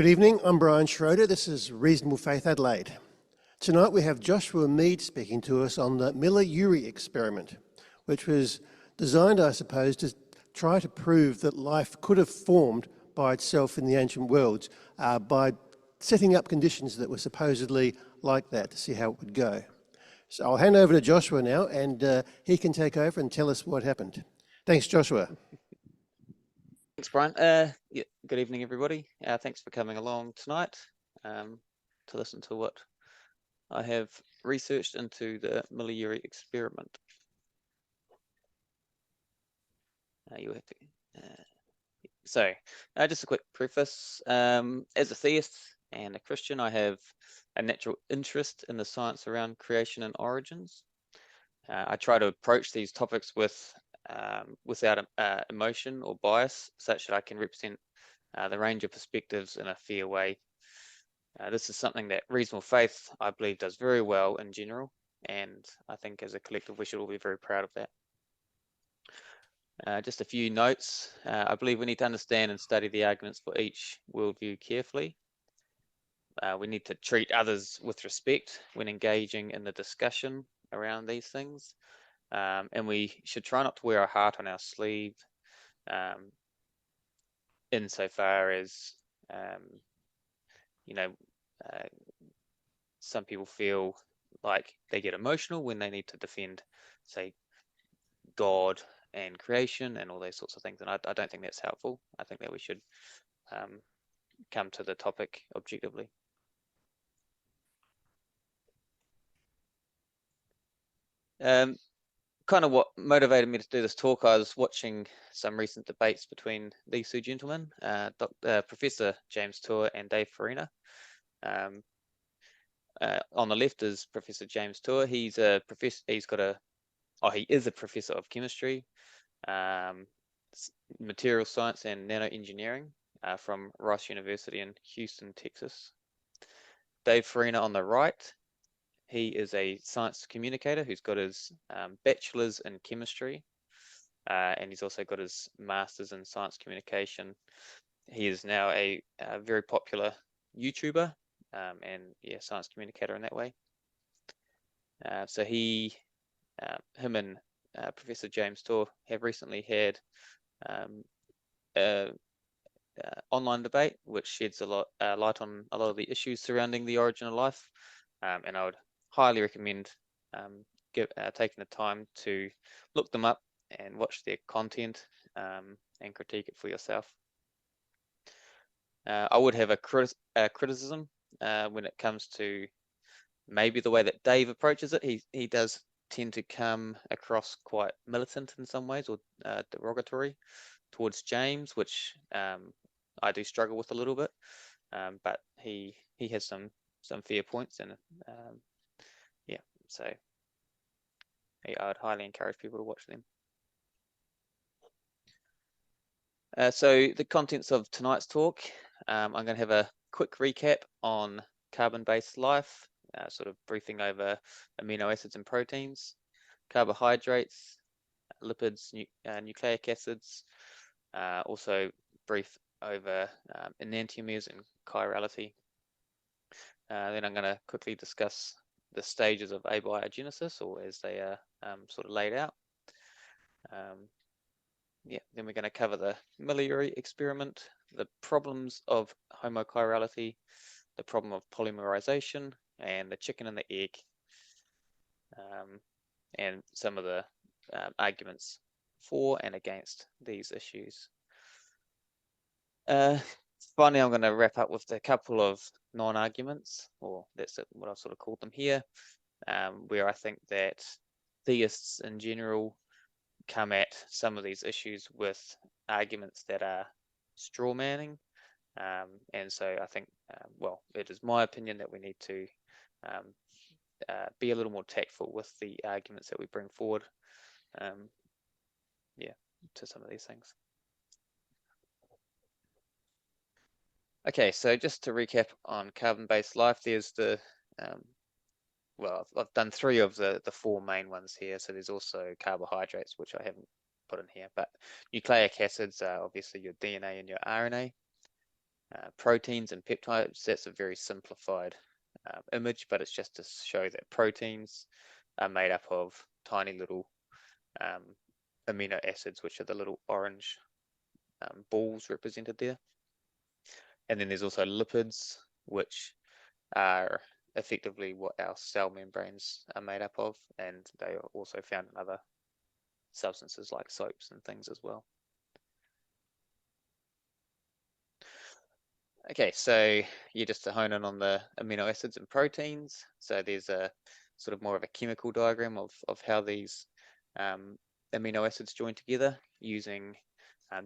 Good evening, I'm Brian Schroeder. This is Reasonable Faith Adelaide. Tonight we have Joshua Meade speaking to us on the Miller-Urey Experiment, which was designed, I suppose, to try to prove that life could have formed by itself in the ancient worlds by setting up conditions that were supposedly like that to see how it would go. So I'll hand over to Joshua now and he can take over and tell us what happened. Thanks, Joshua. Thanks, Brian. Yeah, good evening, everybody. Thanks for coming along tonight to listen to what I have researched into the Miller-Urey experiment. You have to. Just a quick preface. As a theist and a Christian, I have a natural interest in the science around creation and origins. I try to approach these topics without emotion or bias, such that I can represent the range of perspectives in a fair way. This is something that Reasonable Faith, I believe, does very well in general, and I think as a collective we should all be very proud of that. Just a few notes. I believe we need to understand and study the arguments for each worldview carefully. We need to treat others with respect when engaging in the discussion around these things. And we should try not to wear our heart on our sleeve insofar as, some people feel like they get emotional when they need to defend, say, God and creation and all those sorts of things. And I don't think that's helpful. I think that we should come to the topic objectively. Kind of what motivated me to do this talk, I was watching some recent debates between these two gentlemen, Professor James Tour and Dave Farina. On the left is Professor James Tour. He's a professor. He is a professor of chemistry, material science, and nanoengineering from Rice University in Houston, Texas. Dave Farina on the right. He is a science communicator who's got his bachelor's in chemistry, and he's also got his master's in science communication. He is now a very popular YouTuber and science communicator in that way. So him and Professor James Tour have recently had an online debate which sheds a lot light on a lot of the issues surrounding the origin of life, and I would highly recommend taking the time to look them up and watch their content and critique it for yourself. I would have a criticism when it comes to maybe the way that Dave approaches it. He does tend to come across quite militant in some ways, or derogatory towards James, which I do struggle with a little bit. But he has some fair points, and so I would highly encourage people to watch them. So the contents of tonight's talk, I'm going to have a quick recap on carbon-based life, sort of briefing over amino acids and proteins, carbohydrates, lipids, nucleic acids, also brief over enantiomers and chirality. Then I'm going to quickly discuss the stages of abiogenesis, or as they are sort of laid out. Then we're going to cover the Miller-Urey experiment, the problems of homochirality, the problem of polymerization, and the chicken and the egg, and some of the arguments for and against these issues. Finally, I'm going to wrap up with a couple of non-arguments, or that's what I've sort of called them here, where I think that theists in general come at some of these issues with arguments that are straw manning, and so I think, it is my opinion that we need to be a little more tactful with the arguments that we bring forward, to some of these things. Okay, so just to recap on carbon-based life, there's the I've done 3 of the 4 main ones here. So there's also carbohydrates, which I haven't put in here, but nucleic acids are obviously your DNA and your RNA. proteins and peptides. That's a very simplified image, but it's just to show that proteins are made up of tiny little amino acids, which are the little orange balls represented there. And then there's also lipids, which are effectively what our cell membranes are made up of, and they are also found in other substances like soaps and things as well. Okay, so you just to hone in on the amino acids and proteins. So there's a sort of more of a chemical diagram of how these amino acids join together using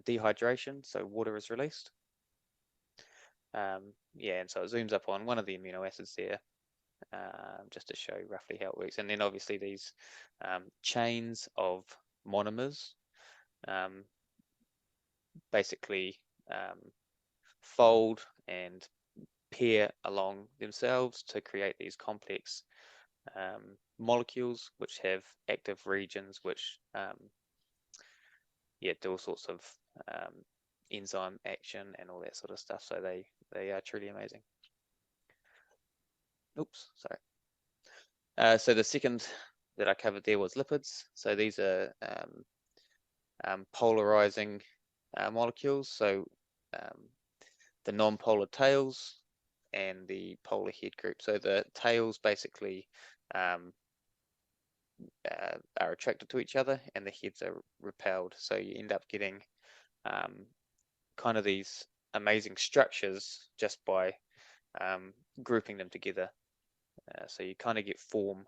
dehydration, so water is released. Yeah, and so it zooms up on one of the amino acids there, just to show roughly how it works. And then obviously these chains of monomers basically fold and pair along themselves to create these complex molecules which have active regions which yeah, do all sorts of enzyme action and all that sort of stuff. So they are truly amazing. Oops, sorry. So the second that I covered there was lipids. So these are polarizing molecules. So the non-polar tails and the polar head group. So the tails basically are attracted to each other, and the heads are repelled. So you end up getting kind of these amazing structures just by grouping them together. So you kind of get form,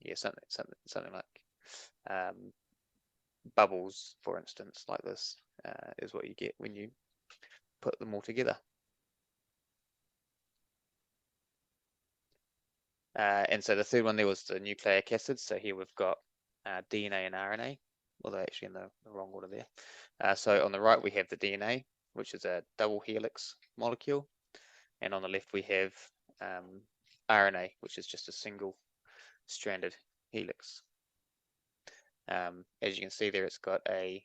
yeah, something like bubbles, for instance, like this is what you get when you put them all together. And so the third one there was the nucleic acids. So here we've got DNA and RNA, although actually in the wrong order there. So on the right we have the DNA, which is a double helix molecule, and on the left we have RNA, which is just a single stranded helix. As you can see there, it's got a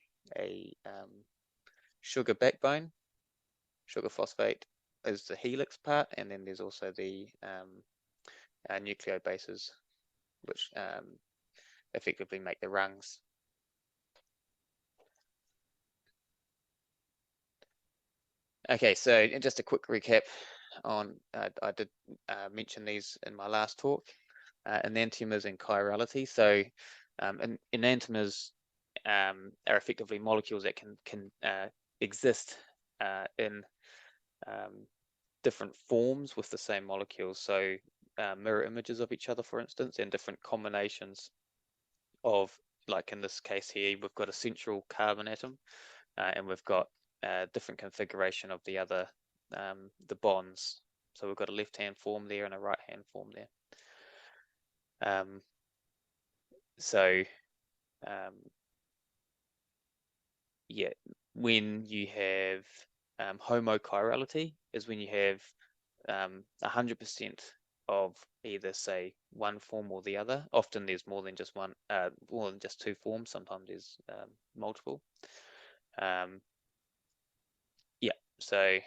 sugar backbone. Sugar phosphate is the helix part, and then there's also the nucleobases, which effectively make the rungs. Okay, so just a quick recap on, I did mention these in my last talk, enantiomers and chirality. So enantiomers are effectively molecules that can exist in different forms with the same molecules. So mirror images of each other, for instance, and different combinations of, like in this case here, we've got a central carbon atom, and we've got a different configuration of the other, the bonds. So we've got a left-hand form there and a right-hand form there. Yeah, when you have homochirality is when you have 100% of either, say, one form or the other. Often there's more than just one, more than just two forms. Sometimes there's multiple. Yeah, so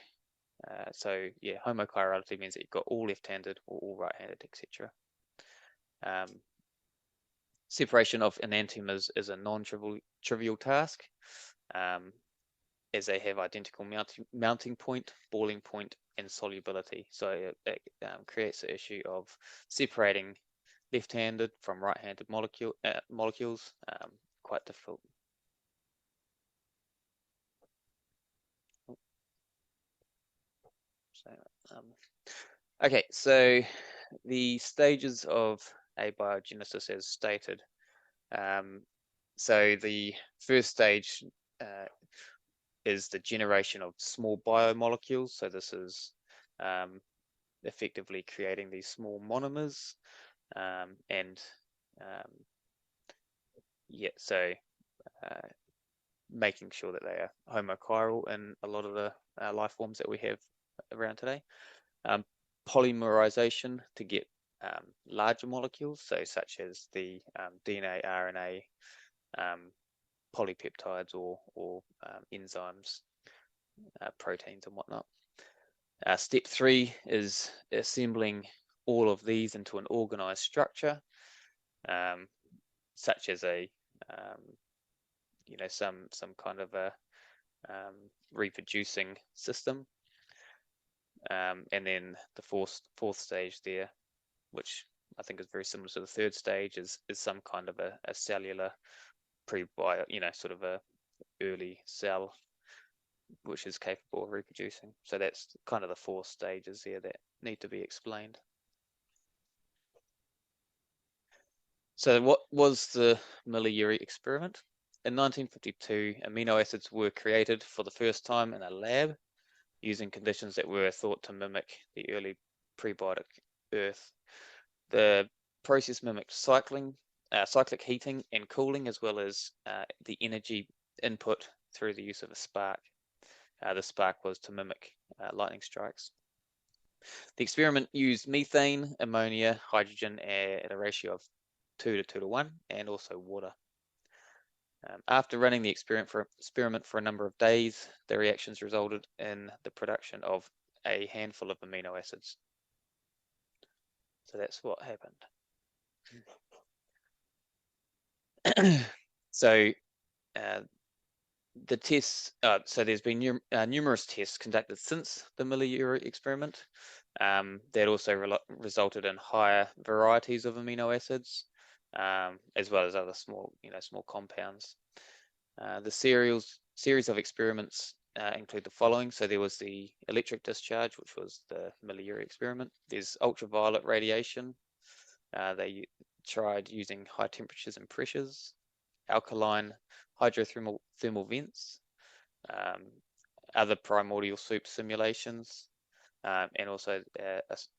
yeah, homochirality means that you've got all left-handed or all right-handed, etc. Separation of enantiomers is a non-trivial task, as they have identical mounting point, boiling point, and solubility. So it creates the issue of separating left-handed from right-handed molecules, quite difficult. Okay, so the stages of abiogenesis as stated. So the first stage is the generation of small biomolecules. So this is effectively creating these small monomers, and yeah, so making sure that they are homochiral in a lot of the life forms that we have around today. Polymerization to get larger molecules, so such as the DNA, RNA, polypeptides, or enzymes. proteins and whatnot. Step 3 is assembling all of these into an organized structure, such as a some kind of a reproducing system. And then the fourth stage there, which I think is very similar to the third stage, is some kind of a cellular prebio, sort of a early cell which is capable of reproducing. So that's kind of the 4 stages there that need to be explained. So what was the Miller-Urey experiment? In 1952, amino acids were created for the first time in a lab using conditions that were thought to mimic the early prebiotic Earth. The process mimicked cyclic heating and cooling, as well as the energy input through the use of a spark. The spark was to mimic lightning strikes. The experiment used methane, ammonia, hydrogen at a ratio of 2 to 2 to 1, and also water. After running the experiment for a number of days, the reactions resulted in the production of a handful of amino acids. So that's what happened. So the tests, so there's been numerous tests conducted since the Miller-Urey experiment that also resulted in higher varieties of amino acids, as well as other small compounds. The series of experiments include the following. So there was the electric discharge, which was the Miller-Urey experiment. There's ultraviolet radiation. They tried using high temperatures and pressures, alkaline hydrothermal vents, other primordial soup simulations, and also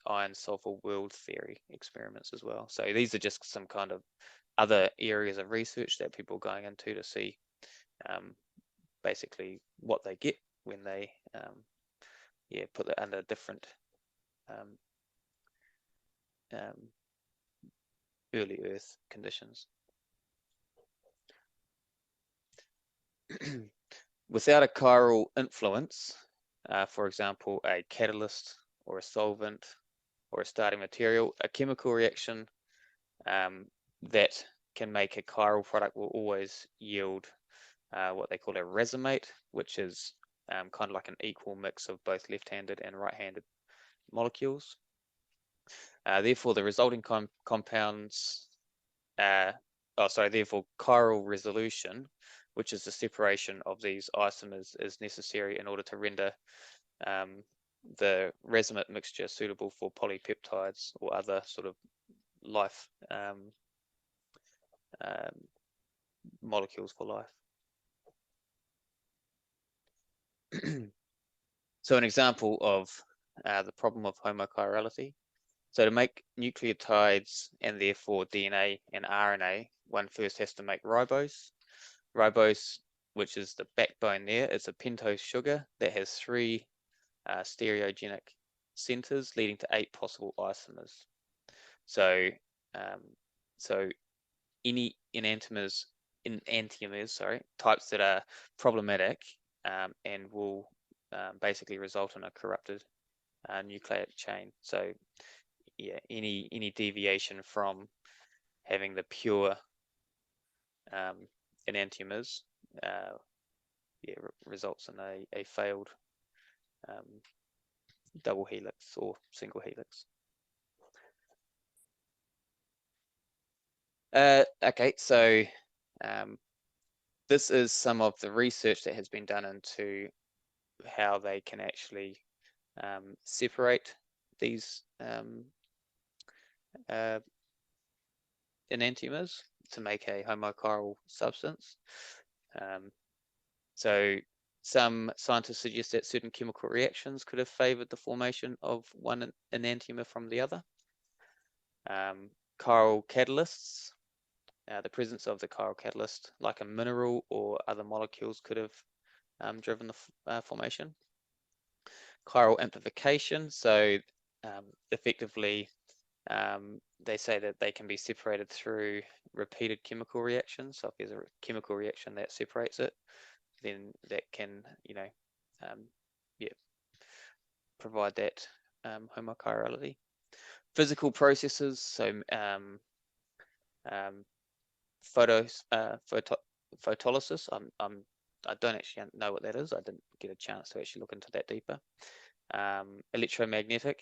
iron sulfur world theory experiments as well. So these are just some kind of other areas of research that people are going into to see basically what they get when they put it under different early Earth conditions. Without a chiral influence, for example, a catalyst or a solvent or a starting material, a chemical reaction that can make a chiral product will always yield what they call a racemic, which is kind of like an equal mix of both left-handed and right-handed molecules. Therefore, the resulting compounds, therefore chiral resolution, which is the separation of these isomers, is necessary in order to render the racemic mixture suitable for polypeptides or other sort of life molecules for life. So an example of the problem of homochirality. So to make nucleotides and therefore DNA and RNA, one first has to make ribose. Ribose, which is the backbone there, is a pentose sugar that has 3 stereogenic centers leading to 8 possible isomers. So any enantiomers, types that are problematic and will basically result in a corrupted nucleic chain. So yeah, any deviation from having the pure enantiomers results in a failed double helix or single helix. Okay, so this is some of the research that has been done into how they can actually separate these enantiomers to make a homochiral substance. So some scientists suggest that certain chemical reactions could have favored the formation of one enantiomer from the other. Chiral catalysts, the presence of the chiral catalyst, like a mineral or other molecules, could have driven the formation. Chiral amplification, so effectively they say that they can be separated through repeated chemical reactions. So if there's a chemical reaction that separates it, then that can provide that homochirality. Physical processes, so photolysis. I don't actually know what that is. I didn't get a chance to actually look into that deeper. Electromagnetic,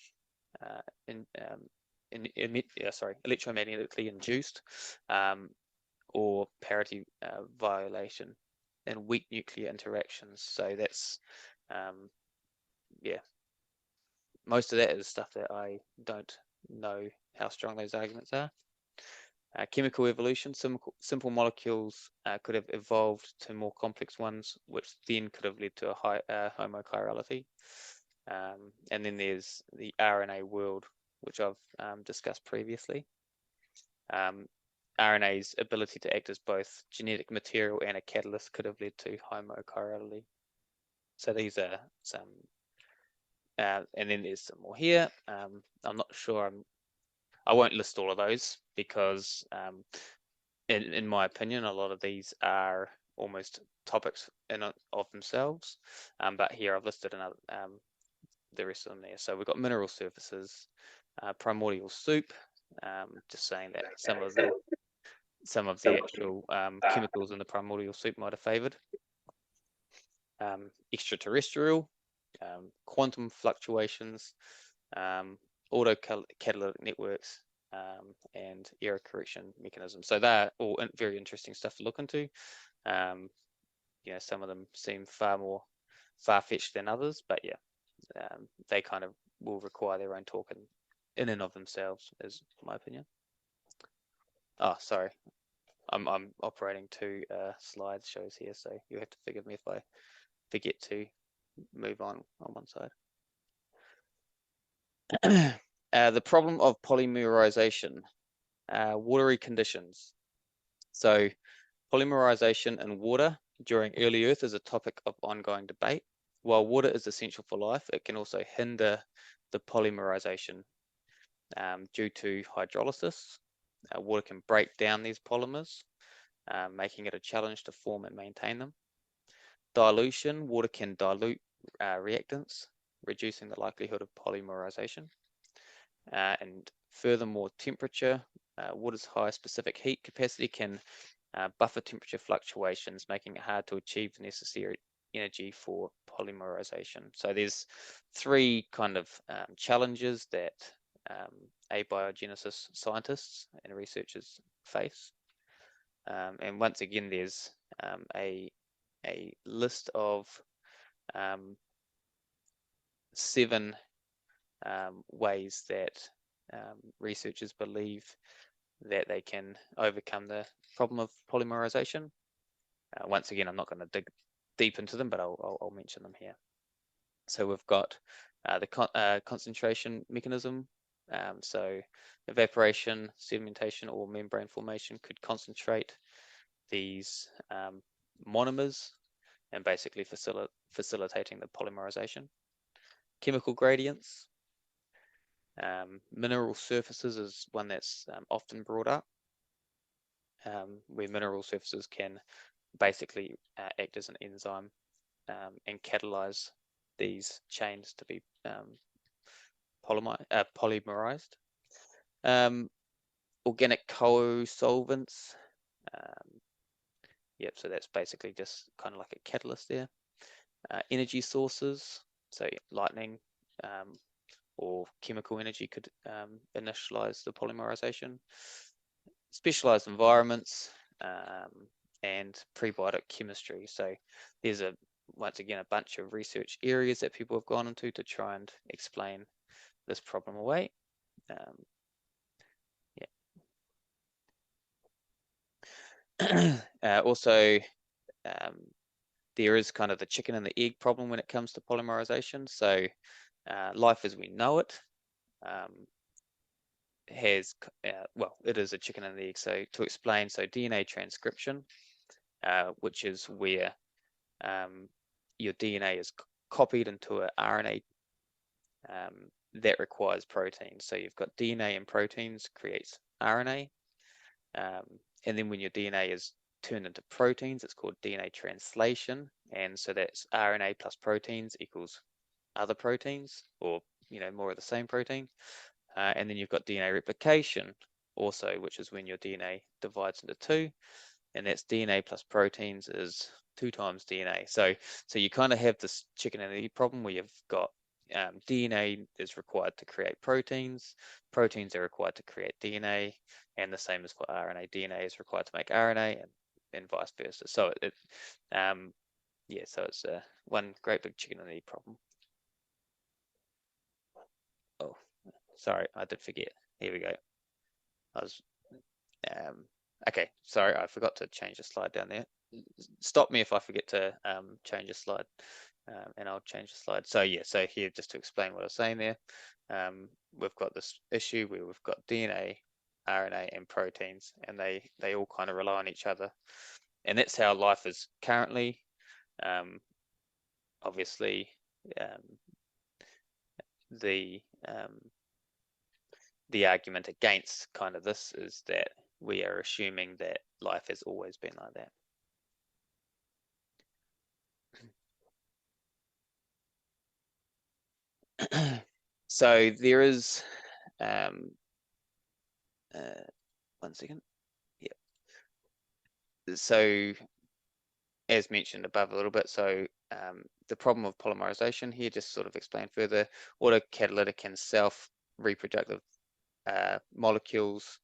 electromagnetically induced, or parity violation, and weak nuclear interactions. So that's most of that is stuff that I don't know how strong those arguments are. Chemical evolution, simple molecules could have evolved to more complex ones, which then could have led to a high homochirality. And then there's the RNA world, which I've discussed previously. RNA's ability to act as both genetic material and a catalyst could have led to homochirality. So these are some, and then there's some more here. I'm not sure, I won't list all of those because in my opinion, a lot of these are almost topics in of themselves, but here I've listed another, the rest of them there. So we've got mineral surfaces, primordial soup, just saying that some of the actual chemicals in the primordial soup might have favored. Extraterrestrial, quantum fluctuations, autocatalytic networks, and error correction mechanisms. So they're all very interesting stuff to look into. Some of them seem far more far-fetched than others, but they kind of will require their own talk in and of themselves, is my opinion. Oh, sorry, I'm operating two slideshows here, so you have to forgive me if I forget to move on one side. The problem of polymerization, watery conditions. So polymerization in water during early Earth is a topic of ongoing debate. While water is essential for life, it can also hinder the polymerization due to hydrolysis. Water can break down these polymers, making it a challenge to form and maintain them. Dilution, water can dilute reactants, reducing the likelihood of polymerization. And furthermore, temperature, water's high specific heat capacity can buffer temperature fluctuations, making it hard to achieve the necessary energy for polymerization. So there's three kind of challenges that abiogenesis scientists and researchers face. And once again, there's a list of 7 ways that researchers believe that they can overcome the problem of polymerization. Once again, I'm not going to dig deep into them, but I'll mention them here. So we've got the concentration mechanism. So evaporation, sedimentation, or membrane formation could concentrate these monomers and basically facilitating the polymerization. Chemical gradients. Mineral surfaces is one that's often brought up, where mineral surfaces can basically act as an enzyme and catalyze these chains to be polymerized. Organic co-solvents. So that's basically just kind of like a catalyst there. Energy sources, so lightning or chemical energy could initialize the polymerization. Specialized environments and prebiotic chemistry. So there's once again a bunch of research areas that people have gone into to try and explain this problem away. Also, there is kind of the chicken and the egg problem when it comes to polymerization. So life as we know it has, it is a chicken and the egg. So to explain, so DNA transcription, which is where your DNA is copied into an RNA that requires proteins. So you've got DNA and proteins creates RNA. And then when your DNA is turned into proteins, it's called DNA translation. And so that's RNA plus proteins equals other proteins, or more of the same protein. And then you've got DNA replication also, which is when your DNA divides into two, and that's DNA plus proteins is 2 times DNA. So you kind of have this chicken and egg problem where you've got DNA is required to create proteins, proteins are required to create DNA, and the same as for RNA. DNA is required to make RNA, and vice versa. So so it's one great big chicken and egg problem. Oh, sorry, I did forget. Here we go. I was okay. Sorry, I forgot to change the slide down there. Stop me if I forget to change a slide, and I'll change the slide. So yeah, so here just to explain what I was saying there, we've got this issue where we've got DNA, RNA, and proteins, and they all kind of rely on each other, and that's how life is currently. Obviously, the argument against kind of this is that we are assuming that life has always been like that. So there is, one second. Yeah. So as mentioned above a little bit, so the problem of polymerization here, just sort of explain further, autocatalytic and self-reproductive molecules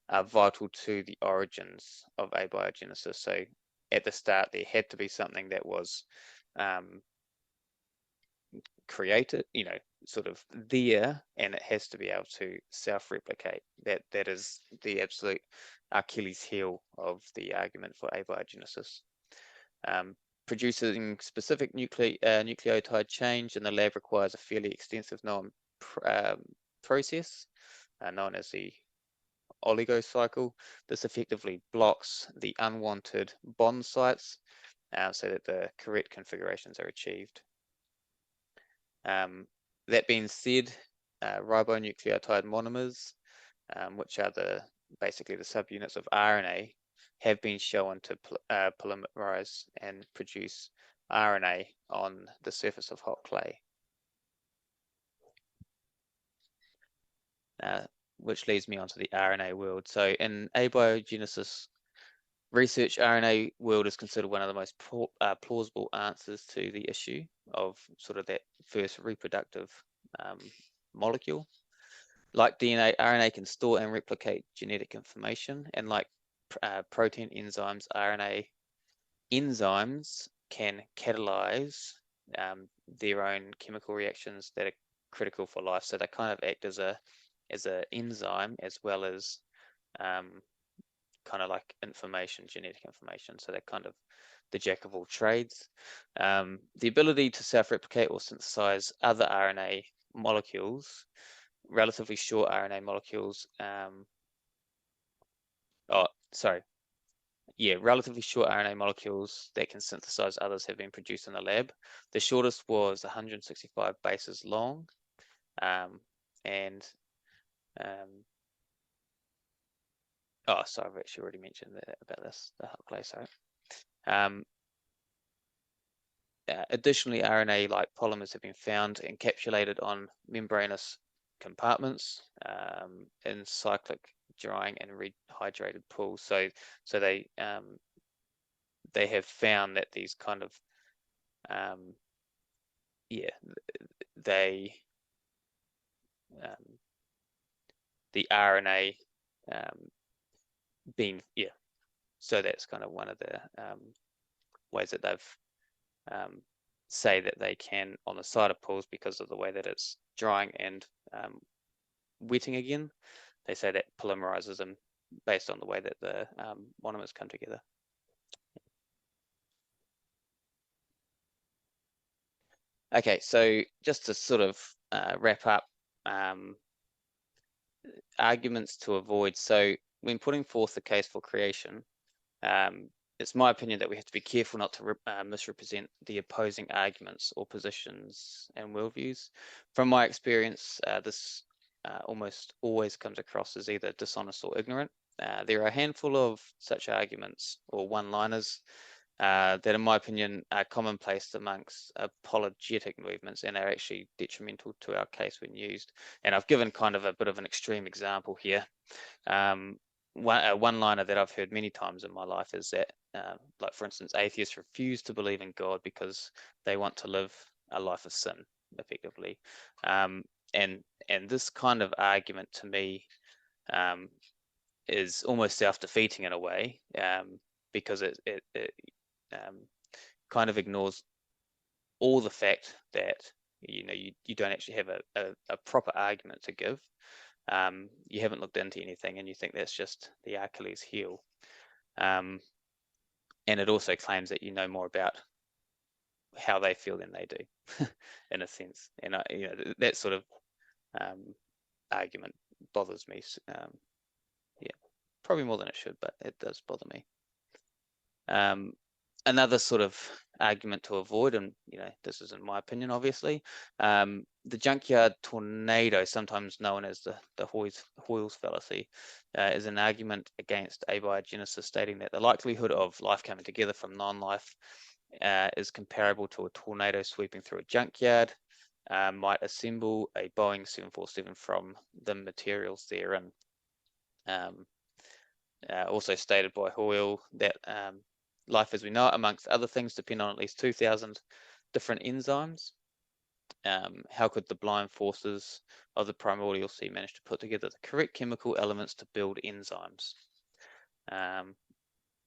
are vital to the origins of abiogenesis. So at the start, there had to be something that was created, sort of there, and it has to be able to self-replicate. That is the absolute Achilles heel of the argument for abiogenesis. Producing specific nucleotide change in the lab requires a fairly extensive known process known as the oligocycle. This effectively blocks the unwanted bond sites so that the correct configurations are achieved. That being said, ribonucleotide monomers, which are basically the subunits of RNA, have been shown to polymerize and produce RNA on the surface of hot clay. Which leads me onto the RNA world. So in abiogenesis research, RNA world is considered one of the most plausible answers to the issue of sort of that first reproductive molecule. Like DNA, RNA can store and replicate genetic information, and like protein enzymes, RNA enzymes can catalyze their own chemical reactions that are critical for life. So they kind of act as a enzyme as well as kind of like genetic information. So they're kind of the jack of all trades. The ability to self-replicate or synthesize other RNA molecules, relatively short RNA molecules. Relatively short RNA molecules that can synthesize others have been produced in the lab. The shortest was 165 bases long, sorry, I've actually already mentioned about this, the hot clay, sorry. Additionally, RNA-like polymers have been found encapsulated on membranous compartments in cyclic drying and rehydrated pools. So they have found that these kind of the RNA so that's kind of one of the ways that they've say that they can on the side of pools, because of the way that it's drying and wetting again. They say that polymerizes them based on the way that the monomers come together. Okay, so just to sort of wrap up, arguments to avoid. So when putting forth the case for creation, it's my opinion that we have to be careful not to misrepresent the opposing arguments or positions and worldviews. From my experience, this almost always comes across as either dishonest or ignorant. There are a handful of such arguments or one-liners that, in my opinion, are commonplace amongst apologetic movements and are actually detrimental to our case when used. And I've given kind of a bit of an extreme example here. One-liner that I've heard many times in my life is that, like for instance, atheists refuse to believe in God because they want to live a life of sin, effectively. And this kind of argument to me is almost self-defeating in a way, because it kind of ignores all the fact that you don't actually have a proper argument to give. You haven't looked into anything, and you think that's just the Achilles heel. And it also claims that you know more about how they feel than they do, in a sense. And that sort of argument bothers me. Yeah, probably more than it should, but it does bother me. Another sort of argument to avoid, and this is in my opinion, obviously, the junkyard tornado, sometimes known as the Hoyle's fallacy, is an argument against abiogenesis, stating that the likelihood of life coming together from non-life is comparable to a tornado sweeping through a junkyard, might assemble a Boeing 747 from the materials therein. Also stated by Hoyle that life as we know it, amongst other things, depend on at least 2,000 different enzymes. How could the blind forces of the primordial sea manage to put together the correct chemical elements to build enzymes?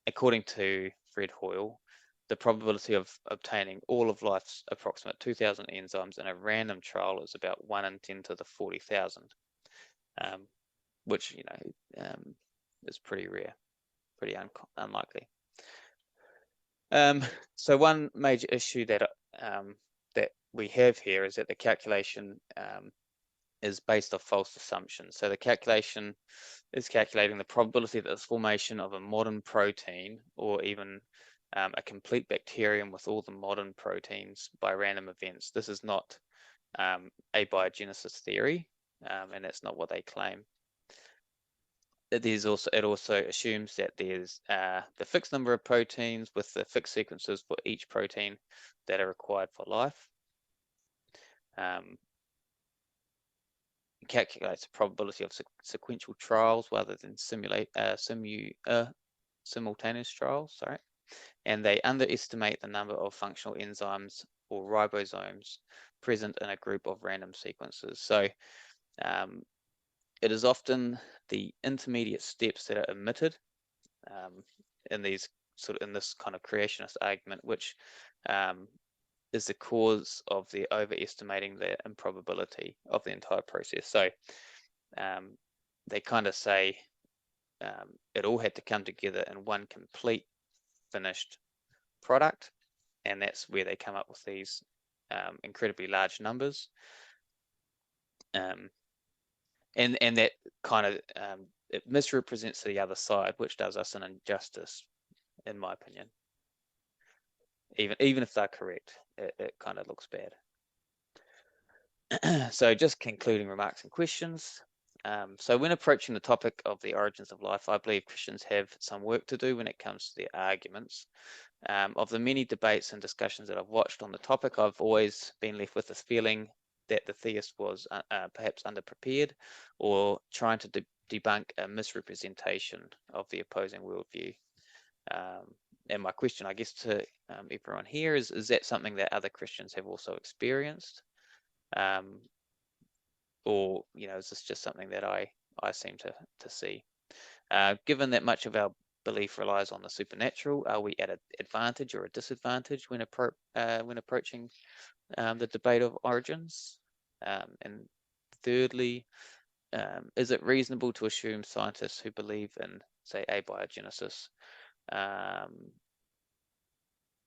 According to Fred Hoyle, the probability of obtaining all of life's approximate 2,000 enzymes in a random trial is about 1 in 10 to the 40,000, which is pretty rare, pretty unlikely. So one major issue that we have here is that the calculation is based off false assumptions. So the calculation is calculating the probability that the formation of a modern protein, or even a complete bacterium with all the modern proteins, by random events. This is not abiogenesis theory, and that's not what they claim. It also assumes that there's the fixed number of proteins with the fixed sequences for each protein that are required for life. Calculates the probability of sequential trials rather than simultaneous trials. Sorry, and they underestimate the number of functional enzymes or ribosomes present in a group of random sequences. So it is often the intermediate steps that are omitted in this kind of creationist argument, which is the cause of the overestimating the improbability of the entire process. So they kind of say it all had to come together in one complete finished product, and that's where they come up with these incredibly large numbers. And that kind of it misrepresents the other side, which does us an injustice, in my opinion. Even if they're correct, it kind of looks bad. So just concluding remarks and questions. So when approaching the topic of the origins of life, I believe Christians have some work to do when it comes to their arguments. Of the many debates and discussions that I've watched on the topic, I've always been left with this feeling that the theist was perhaps underprepared, or trying to debunk a misrepresentation of the opposing worldview. And my question, I guess, to everyone here is that something that other Christians have also experienced? Or, is this just something that I seem to see? Given that much of our belief relies on the supernatural, are we at an advantage or a disadvantage when approaching the debate of origins? And thirdly, is it reasonable to assume scientists who believe in, say, abiogenesis, are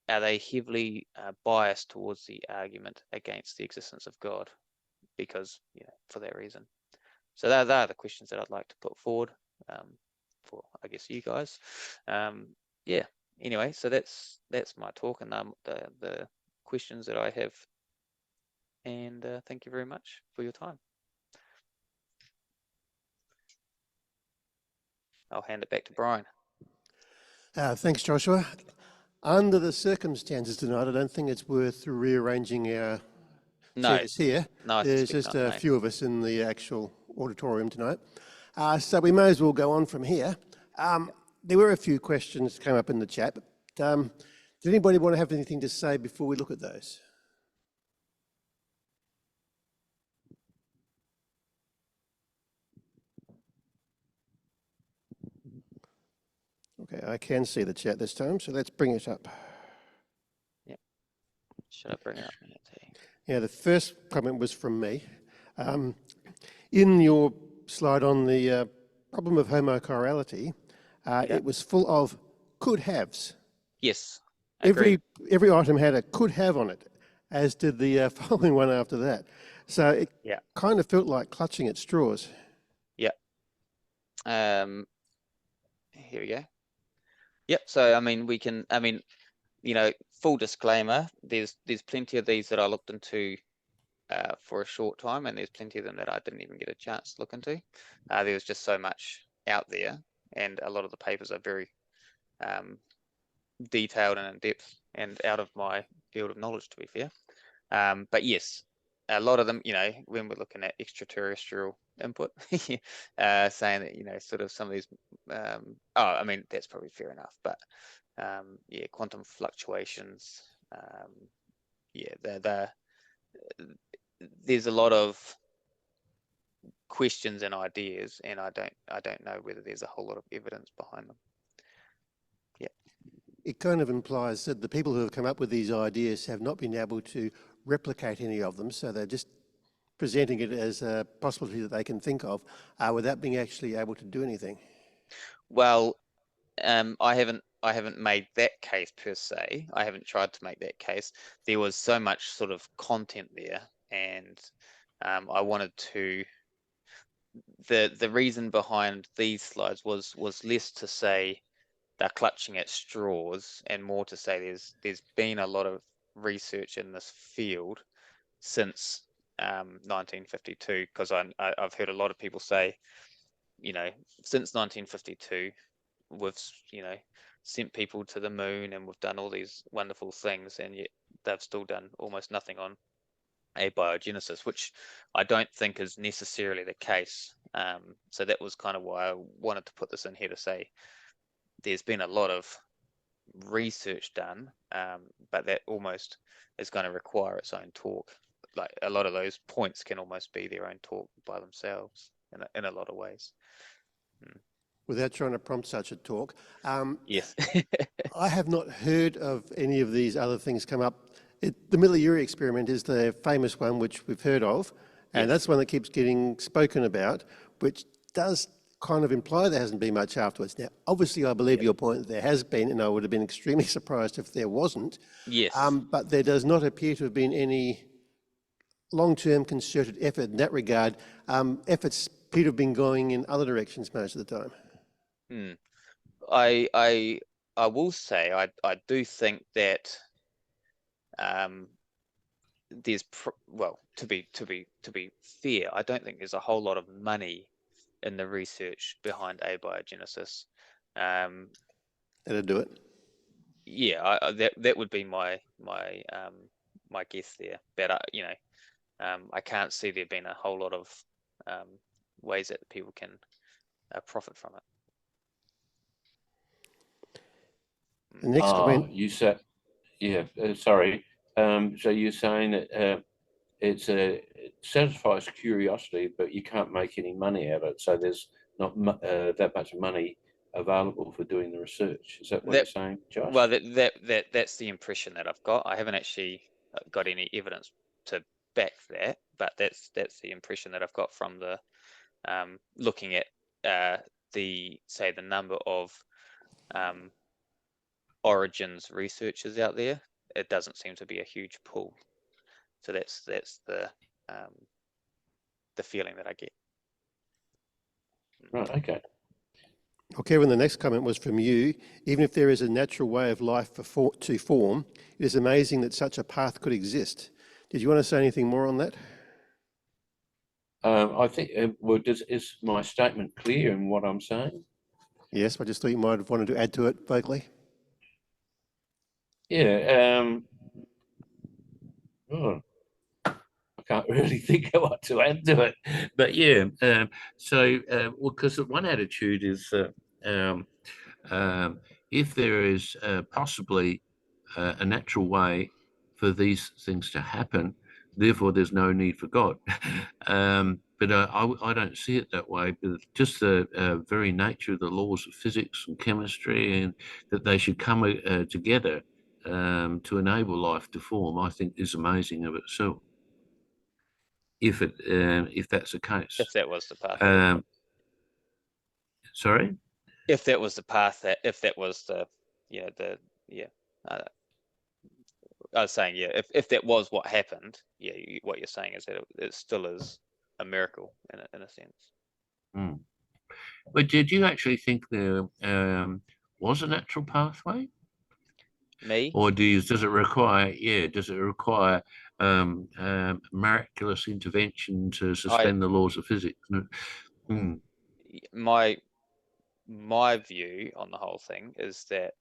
they heavily biased towards the argument against the existence of God because, for that reason? So that are the questions that I'd like to put forward for, I guess, you guys. Yeah. Anyway, so that's my talk and the questions that I have. And thank you very much for your time. I'll hand it back to Brian. Thanks, Joshua. Under the circumstances tonight, I don't think it's worth rearranging our No, chairs here. no, I There's suspect just not, a mate. few of us in the actual auditorium tonight. So we may as well go on from here. There were a few questions that came up in the chat. But, did anybody want to have anything to say before we look at those? Okay, I can see the chat this time, so let's bring it up. Yep. Should I bring it up? Yeah, the first comment was from me. In your slide on the problem of homochirality, it was full of could-haves. Yes, agreed. Every item had a could-have on it, as did the following one after that. So it kind of felt like clutching at straws. Yeah. Here we go. Yep. So I mean, full disclaimer, there's plenty of these that I looked into for a short time, and there's plenty of them that I didn't even get a chance to look into. There was just so much out there, and a lot of the papers are very detailed and in depth and out of my field of knowledge, to be fair. But yes, a lot of them, when we're looking at extraterrestrial input, saying that, sort of some of these, that's probably fair enough, but quantum fluctuations, there's a lot of questions and ideas, and I don't know whether there's a whole lot of evidence behind them. Yeah. It kind of implies that the people who have come up with these ideas have not been able to replicate any of them, so they're just presenting it as a possibility that they can think of without being actually able to do anything. Well, I haven't made that case per se. I haven't tried to make that case. There was so much sort of content there, and I wanted to. The reason behind these slides was less to say they're clutching at straws, and more to say there's been a lot of research in this field since 1952, because I've heard a lot of people say, since 1952, we've sent people to the moon and we've done all these wonderful things, and yet they've still done almost nothing on abiogenesis, which I don't think is necessarily the case. So that was kind of why I wanted to put this in here, to say there's been a lot of research done, but that almost is going to require its own talk. Like a lot of those points can almost be their own talk by themselves in a lot of ways. Without trying to prompt such a talk. Yes. I have not heard of any of these other things come up. The Miller-Urey experiment is the famous one which we've heard of, and that's one that keeps getting spoken about, which does kind of imply there hasn't been much afterwards. Now, obviously, I believe your point that there has been, and I would have been extremely surprised if there wasn't. Yes. But there does not appear to have been any long-term concerted effort in that regard. Efforts appear to have been going in other directions most of the time. I will say I do think that there's to be fair, I don't think there's a whole lot of money in the research behind abiogenesis. That'll do it. Yeah, that would be my guess there. But I can't see there being a whole lot of ways that people can profit from it. The next comment. You said, sorry. So you're saying that it satisfies curiosity, but you can't make any money out of it. So there's not that much money available for doing the research. Is that what you're saying, Josh? Well, that's the impression that I've got. I haven't actually got any evidence to back that, but that's the impression that I've got from the looking at the number of origins researchers out there. It doesn't seem to be a huge pool. So that's the feeling that I get. Right. Okay. Well, Kevin, the next comment was from you. Even if there is a natural way of life to form, it is amazing that such a path could exist. Did you want to say anything more on that? I think, is my statement clear in what I'm saying? Yes, I just thought you might have wanted to add to it vocally. Yeah. Oh, I can't really think of what to add to it, but yeah. Well, because one attitude is um, um, if there is possibly a natural way for these things to happen, therefore there's no need for God. But I don't see it that way. But just the very nature of the laws of physics and chemistry, and that they should come together to enable life to form, I think is amazing of itself. If that's the case. If that was the path. Sorry? If that was the path, if that was the, uh, I was saying, if that was what happened, what you're saying is that it still is a miracle in a sense. Mm. But did you actually think there was a natural pathway? Me? Or does it require, miraculous intervention to suspend the laws of physics? Mm. My view on the whole thing is that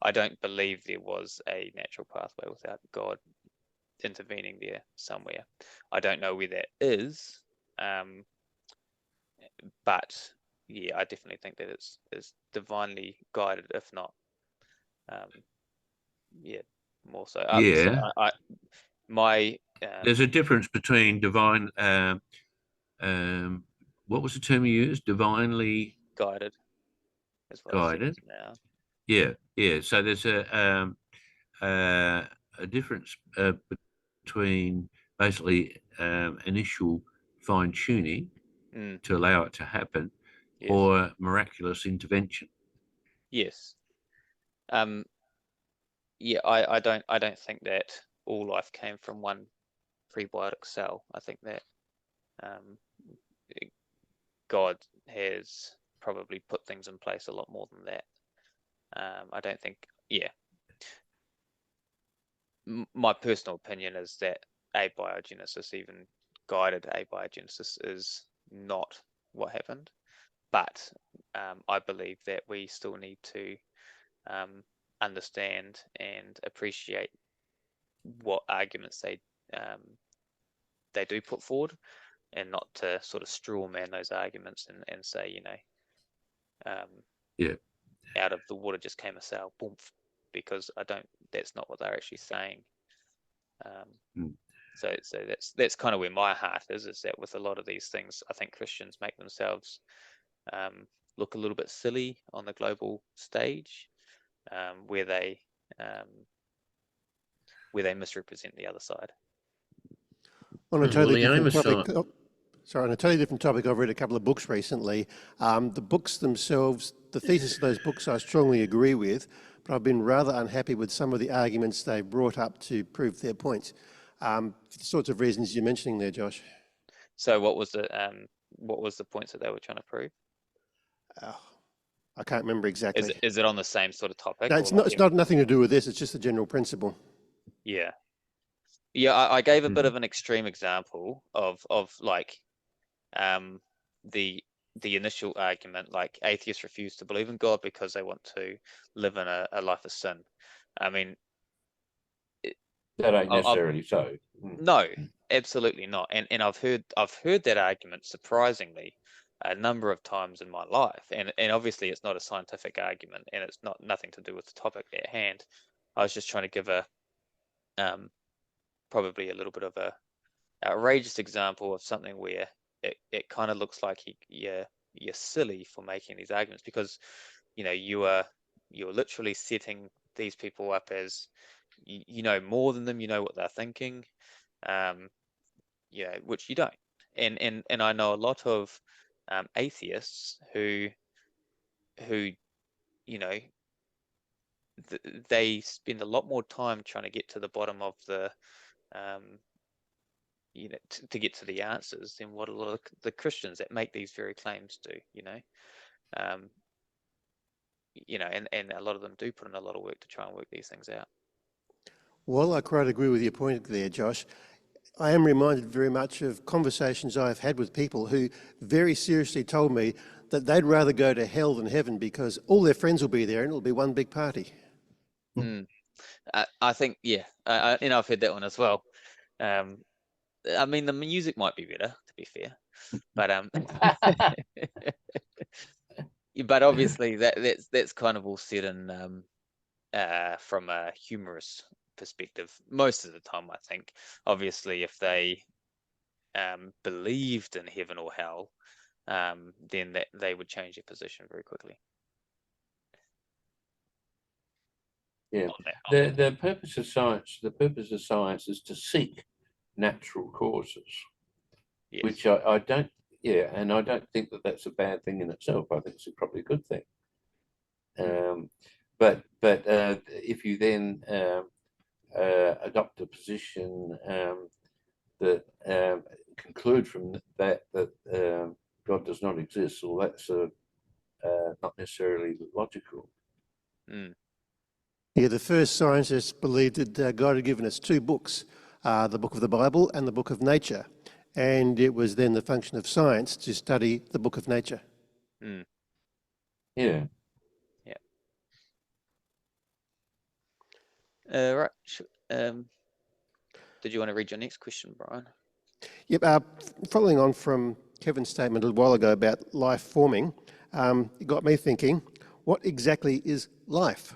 I don't believe there was a natural pathway without God intervening there somewhere. I don't know where that is, but I definitely think that it's divinely guided, if not, more so. So Yeah. There's a difference between divine, what was the term you used? Divinely guided is what I said guided. now. Yeah, yeah. So there's a difference between basically initial fine tuning to allow it to happen, Yes. or miraculous intervention. Yes. I don't think that all life came from one prebiotic cell. I think that God has probably put things in place a lot more than that. I don't think, my personal opinion is that abiogenesis, even guided abiogenesis, is not what happened. But I believe that we still need to understand and appreciate what arguments they do put forward, and not to sort of straw man those arguments and say, Yeah. out of the water just came a sail, boom, because that's not what they're actually saying. So that's kind of where my heart is that with a lot of these things, I think Christians make themselves look a little bit silly on the global stage, where they misrepresent the other side. On a totally different topic, on a totally different topic, I've read a couple of books recently. The books themselves, the thesis of those books I strongly agree with, but I've been rather unhappy with some of the arguments they brought up to prove their points. The sorts of reasons you're mentioning there, Josh. So what was the points that they were trying to prove? I can't remember exactly. Is it on the same sort of topic? No, it's not nothing to do with this. It's just a general principle. Yeah. I gave a bit of an extreme example of like the initial argument, like atheists refuse to believe in God because they want to live in a life of sin. I mean, that ain't necessarily so. No, absolutely not. And I've heard that argument surprisingly a number of times in my life. And obviously it's not a scientific argument, and it's nothing to do with the topic at hand. I was just trying to give a probably a little bit of a outrageous example of something where it kind of looks like you're silly for making these arguments, because you're literally setting these people up as you know more than them, you know what they're thinking, which you don't. And I know a lot of atheists who they spend a lot more time trying to get to the bottom of the to get to the answers than what a lot of the Christians that make these very claims do. And a lot of them do put in a lot of work to try and work these things out. Well, I quite agree with your point there, Josh. I am reminded very much of conversations I've had with people who very seriously told me that they'd rather go to hell than heaven because all their friends will be there and it'll be one big party. Mm. I think, yeah, I've heard that one as well. I mean, the music might be better, to be fair, but but obviously that's kind of all said in from a humorous perspective most of the time, I think. Obviously, if they believed in heaven or hell, then they would change their position very quickly. Yeah. On that. The purpose of science is to seek natural causes, Yes. which I don't, yeah, and I don't think that that's a bad thing in itself. I think it's probably a good thing. But if you then adopt a position that conclude from that God does not exist, well, that's not necessarily logical. Mm. Yeah, the first scientists believed that God had given us two books, the book of the Bible and the book of nature. And it was then the function of science to study the book of nature. Mm. Yeah. Yeah. Right. Did you want to read your next question, Brian? Yep. Following on from Kevin's statement a little while ago about life forming, it got me thinking, what exactly is life?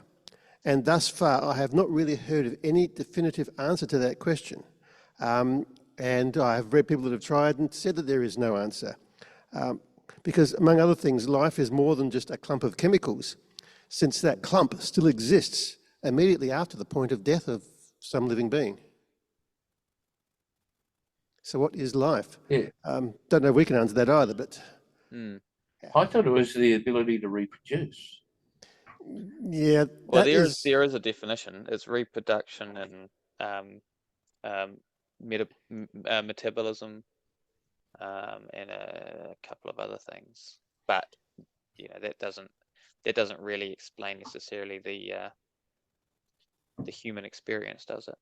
And thus far, I have not really heard of any definitive answer to that question. And I have read people that have tried and said that there is no answer. Because among other things, life is more than just a clump of chemicals, since that clump still exists immediately after the point of death of some living being. So what is life? Yeah. Don't know if we can answer that either, but... I thought it was the ability to reproduce. Yeah, well, there is a definition. It's reproduction and metabolism, and a couple of other things. But that doesn't really explain necessarily the human experience, does it?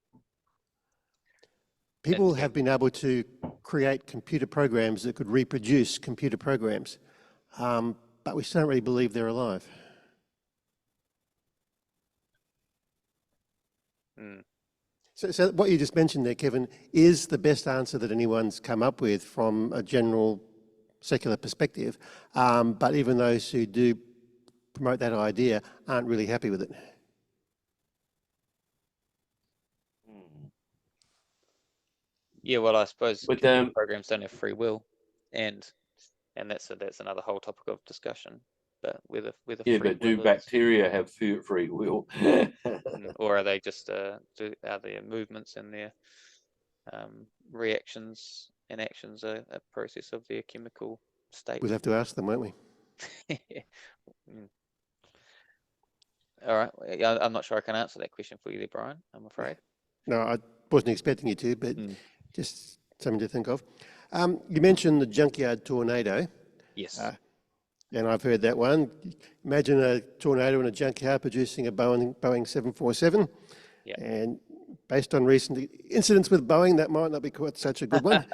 People have been able to create computer programs that could reproduce computer programs, but we still don't really believe they're alive. So what you just mentioned there, Kevin, is the best answer that anyone's come up with from a general secular perspective, but even those who do promote that idea aren't really happy with it. Yeah, well, I suppose But programs don't have free will, and that's another whole topic of discussion. But whether yeah, free but do will bacteria have free will? or are they just are their movements and their reactions and actions a process of their chemical state? We'll have to ask them, won't we? All right. I'm not sure I can answer that question for you there, Brian, I'm afraid. No, I wasn't expecting you to, but just something to think of. You mentioned the junkyard tornado. Yes. And I've heard that one. Imagine a tornado in a junkyard producing a Boeing 747. Yeah. And based on recent incidents with Boeing, that might not be quite such a good one.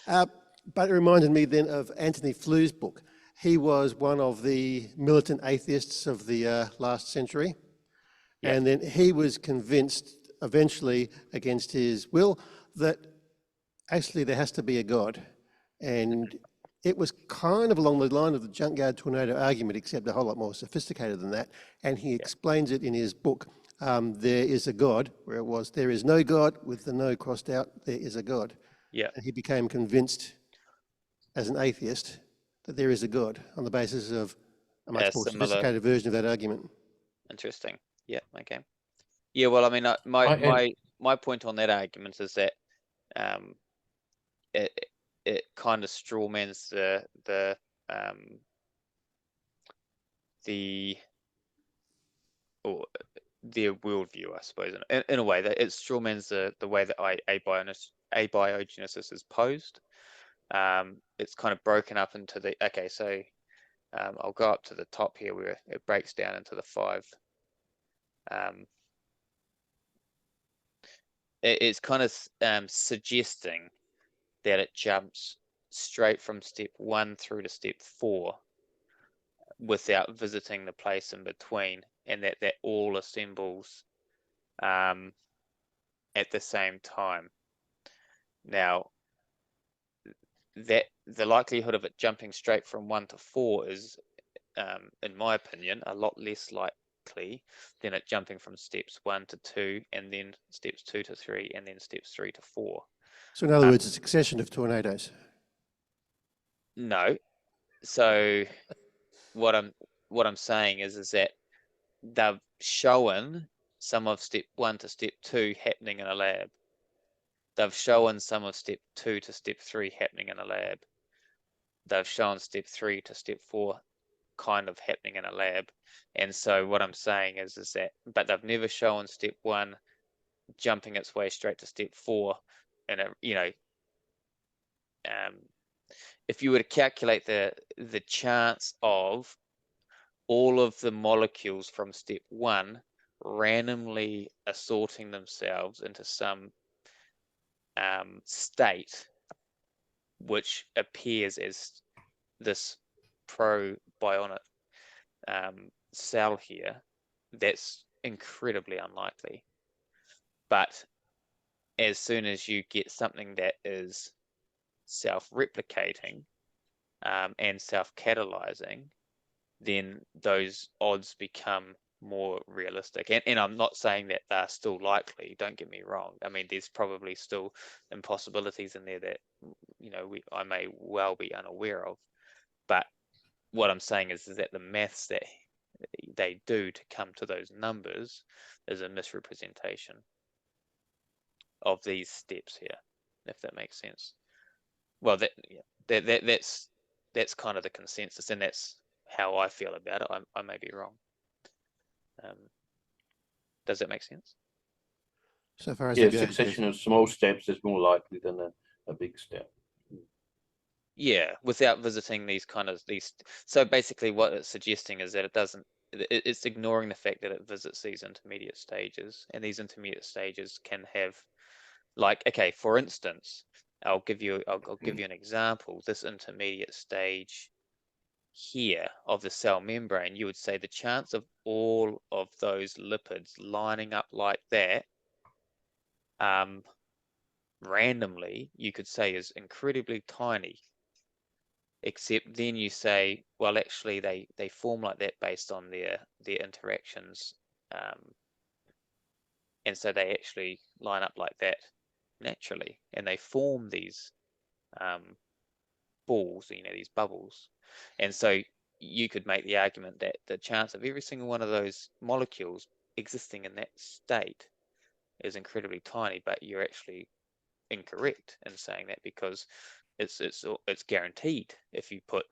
But it reminded me then of Anthony Fleur's book. He was one of the militant atheists of the last century. Yeah. And then he was convinced, eventually against his will, that actually there has to be a God. And it was kind of along the line of the junkyard tornado argument, except a whole lot more sophisticated than that. And he explains it in his book, There Is a God, where it was, there is no God, with the no crossed out, there is a God. Yeah. And he became convinced as an atheist that there is a God on the basis of a much more sophisticated version of that argument. Interesting. Yeah, okay. Yeah, well, I mean, my point on that argument is that it kind of strawmans their worldview, I suppose, in a way that it strawmans the way that abiogenesis is posed. It's kind of broken up into so I'll go up to the top here where it breaks down into the five. it's kind of suggesting that it jumps straight from step 1 through to step 4 without visiting the place in between, and that all assembles at the same time. Now, that the likelihood of it jumping straight from 1 to 4 is, in my opinion, a lot less likely than it jumping from steps 1 to 2, and then steps 2 to 3, and then steps 3 to 4. So in other words, a succession of tornadoes. No. So what I'm saying is that they've shown some of step 1 to step 2 happening in a lab. They've shown some of step 2 to step 3 happening in a lab. They've shown step 3 to step 4 kind of happening in a lab. And so what I'm saying is that, but they've never shown step 1 jumping its way straight to step 4. And if you were to calculate the chance of all of the molecules from step 1 randomly assorting themselves into some state which appears as this probionic cell here, that's incredibly unlikely. But as soon as you get something that is self-replicating and self-catalyzing, then those odds become more realistic. And I'm not saying that they're still likely, don't get me wrong. I mean, there's probably still impossibilities in there that, you know, I may well be unaware of. But what I'm saying is that the maths that they do to come to those numbers is a misrepresentation of these steps here, if that makes sense. Well, that's kind of the consensus, and that's how I feel about it. I may be wrong. Does that make sense? So far as Yeah, the succession of small steps is more likely than a big step. Yeah, without visiting these. So basically what it's suggesting is that it's ignoring the fact that it visits these intermediate stages, and these intermediate stages can have, like, okay, for instance, I'll give you an example. This intermediate stage here of the cell membrane, you would say the chance of all of those lipids lining up like that randomly, you could say, is incredibly tiny. Except then you say, well, actually they form like that based on their interactions, and so they actually line up like that naturally, and they form these balls, you know, these bubbles. And so you could make the argument that the chance of every single one of those molecules existing in that state is incredibly tiny, but you're actually incorrect in saying that, because it's guaranteed. If you put,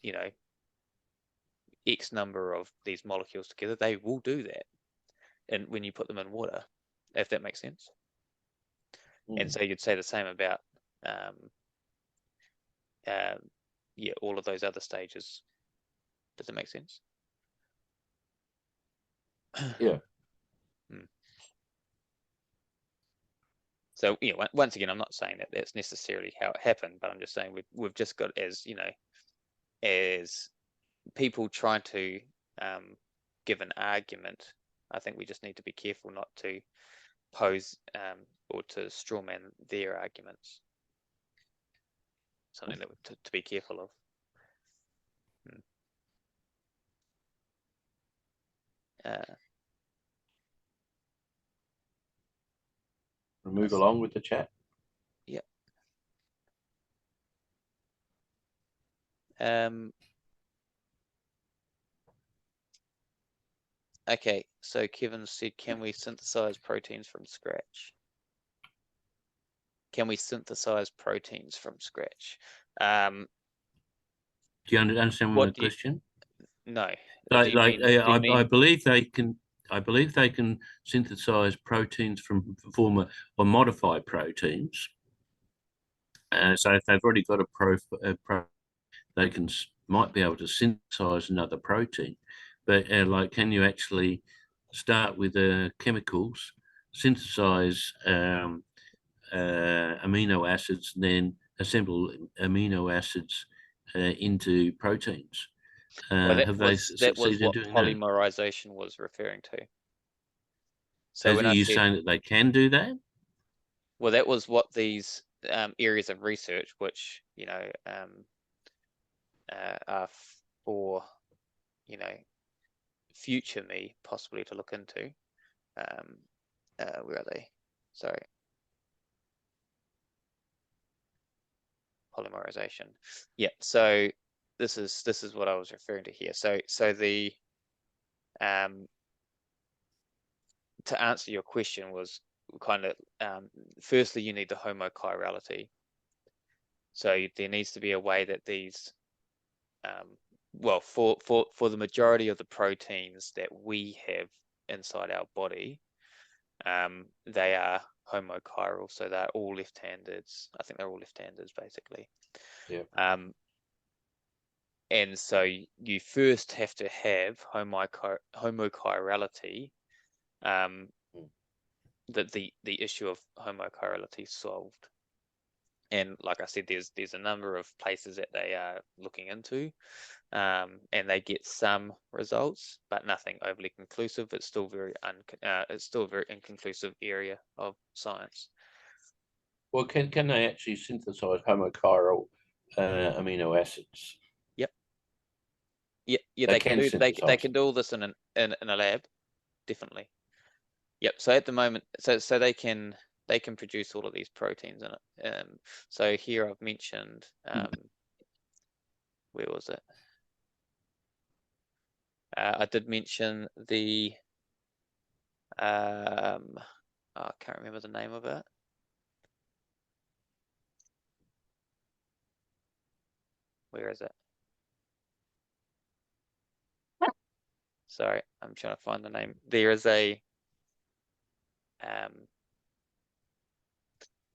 you know, X number of these molecules together, they will do that, and when you put them in water, if that makes sense. And so you'd say the same about yeah, all of those other stages. Does it make sense? Yeah. So, you know, once again, I'm not saying that that's necessarily how it happened, but I'm just saying we've just got, as you know, as people trying to give an argument, I think we just need to be careful not to pose or to strawman their arguments. Something that to be careful of. We'll move along with the chat. Yeah. Okay, so Kevin said, can we synthesize proteins from scratch? Can we synthesize proteins from scratch? Do you understand what the question? No. I believe they can. I believe they can synthesize proteins from former or modified proteins. So if they've already got a they might be able to synthesize another protein. But like, can you actually start with chemicals synthesize amino acids and then assemble amino acids into proteins. Well, Have they that was succeeded in what doing that? polymerization was referring to. So Are when I you said, saying that they can do that? well, that was what these areas of research, which are for future me possibly to look into. Where are they? Sorry. Polymerization. Yeah, so this is what I was referring to here. So the to answer your question was kind of firstly you need the homochirality. So there needs to be a way that these well, for the majority of the proteins that we have inside our body, they are homochiral, so they're all left-handeds. I think they're all left-handeds basically. Yeah. And so you first have to have homochirality, that the issue of homochirality solved. And like I said, there's a number of places that they are looking into, and they get some results, but nothing overly conclusive. It's still it's still a very inconclusive area of science. Well, can they actually synthesize homochiral amino acids? Yep. Yeah, They they can can do they synthesize can them. do all this in a lab, definitely. Yep. So at the moment, so they can produce all of these proteins in it. So here I've mentioned, where was it? I did mention the I can't remember the name of it. Where is it? Sorry, I'm trying to find the name. There is a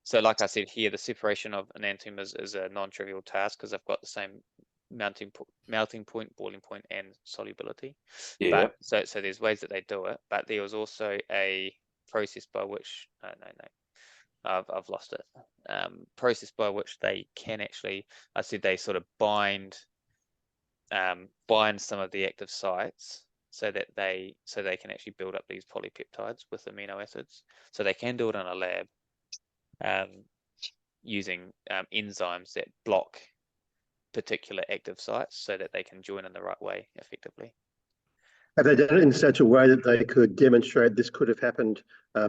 so like I said here, the separation of enantiomer is a non-trivial task because they've got the same melting point, boiling point, and solubility. Yeah. But so there's ways that they do it, but there was also a process by which I've lost it. Process by which they can actually, I said they sort of bind some of the active sites so that they can actually build up these polypeptides with amino acids. So they can do it in a lab, using enzymes that block particular active sites so that they can join in the right way effectively. Have they done it in such a way that they could demonstrate this could have happened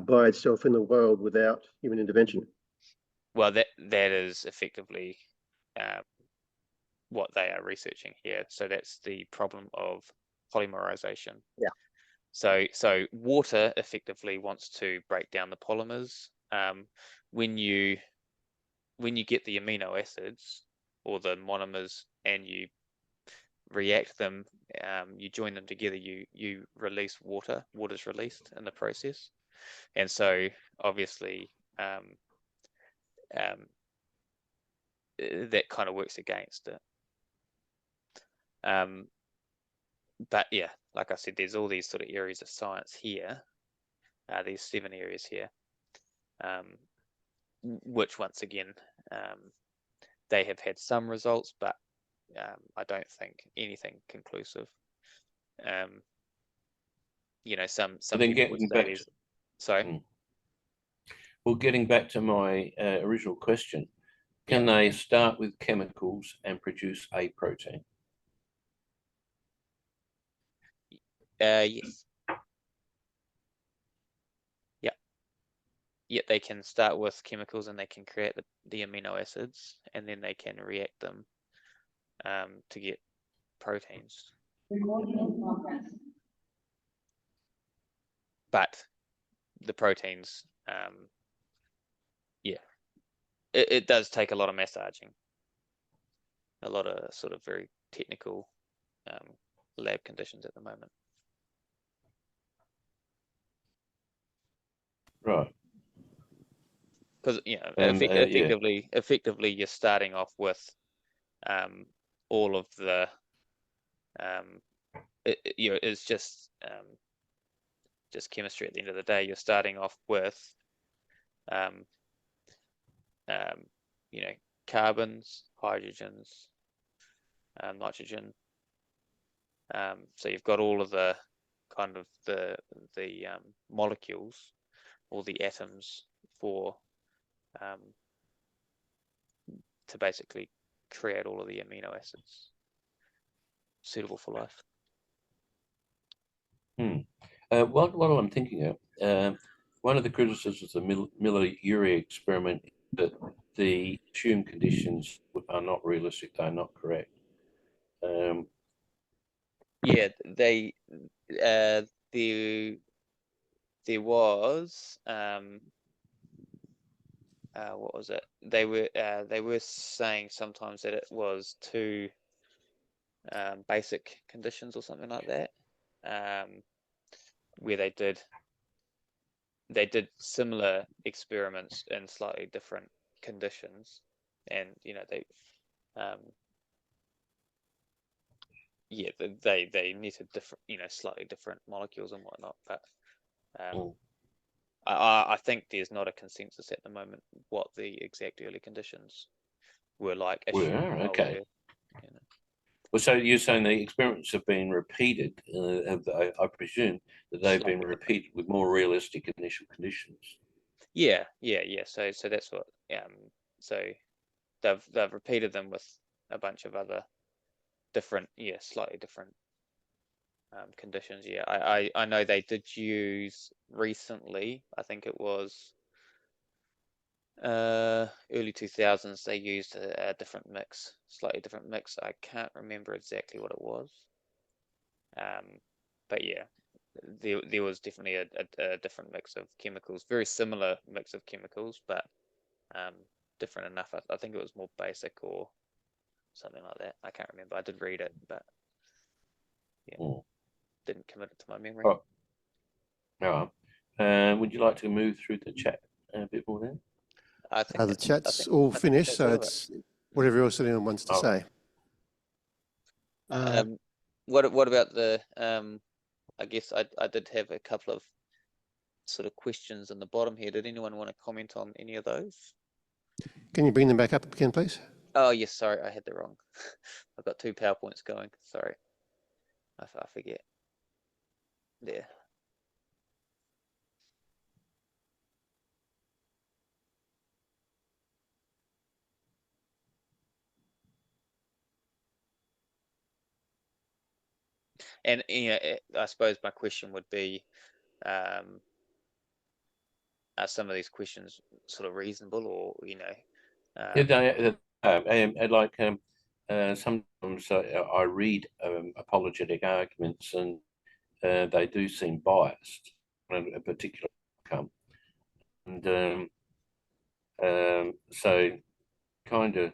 by itself in the world without human intervention? Well, that is effectively what they are researching here. So that's the problem of polymerization. Yeah. So water effectively wants to break down the polymers. When you get the amino acids or the monomers and you react them, you join them together, you release water. Water's released in the process, and so obviously that kind of works against it. But yeah, like I said, there's all these sort of areas of science here, these 7 areas here, which once again, they have had some results, but I don't think anything conclusive. Some then people would say there's, sorry. Well, getting back to my original question, can they start with chemicals and produce a protein? Yes. Yeah, they can start with chemicals and they can create the amino acids, and then they can react them to get proteins. But the proteins, it does take a lot of massaging, a lot of sort of very technical lab conditions at the moment. Right. Because effectively you're starting off with all of the it's just just chemistry at the end of the day. You're starting off with, you know, carbons, hydrogens, nitrogen. So you've got all of the kind of the molecules or the atoms for to basically create all of the amino acids suitable for life. What I'm thinking of, one of the criticisms of the Miller-Urey experiment is that the assumed conditions are not realistic, they're not correct. Yeah, there was what was it? They were saying sometimes that it was too basic conditions or something like that, where they did similar experiments in slightly different conditions, and you know they yeah they needed different, you know, slightly different molecules and whatnot, but I think there's not a consensus at the moment what the exact early conditions were like. Okay. You know. Well, so you're saying the experiments have been repeated, I presume that they've been repeated with more realistic initial conditions. Yeah. So that's what. So they've repeated them with a bunch of other different, slightly different conditions. Yeah, I know they did use recently. I think it was early 2000s. They used a different mix, slightly different mix. I can't remember exactly what it was. But yeah, there was definitely a different mix of chemicals, very similar mix of chemicals, but different enough. I think it was more basic or something like that. I can't remember. I did read it, but yeah, didn't commit it to my memory. Oh, no. Would you like to move through the chat a bit more then? I think The chat's all finished, so it's whatever else anyone wants to say. What about the I guess I did have a couple of sort of questions in the bottom here. Did anyone want to comment on any of those? Can you bring them back up again, please? Oh yes, sorry, I had the wrong. I've got two PowerPoints going. Sorry, I forget. There. And I suppose my question would be, are some of these questions sort of reasonable, or sometimes I read apologetic arguments, and they do seem biased on a particular outcome, and so kind of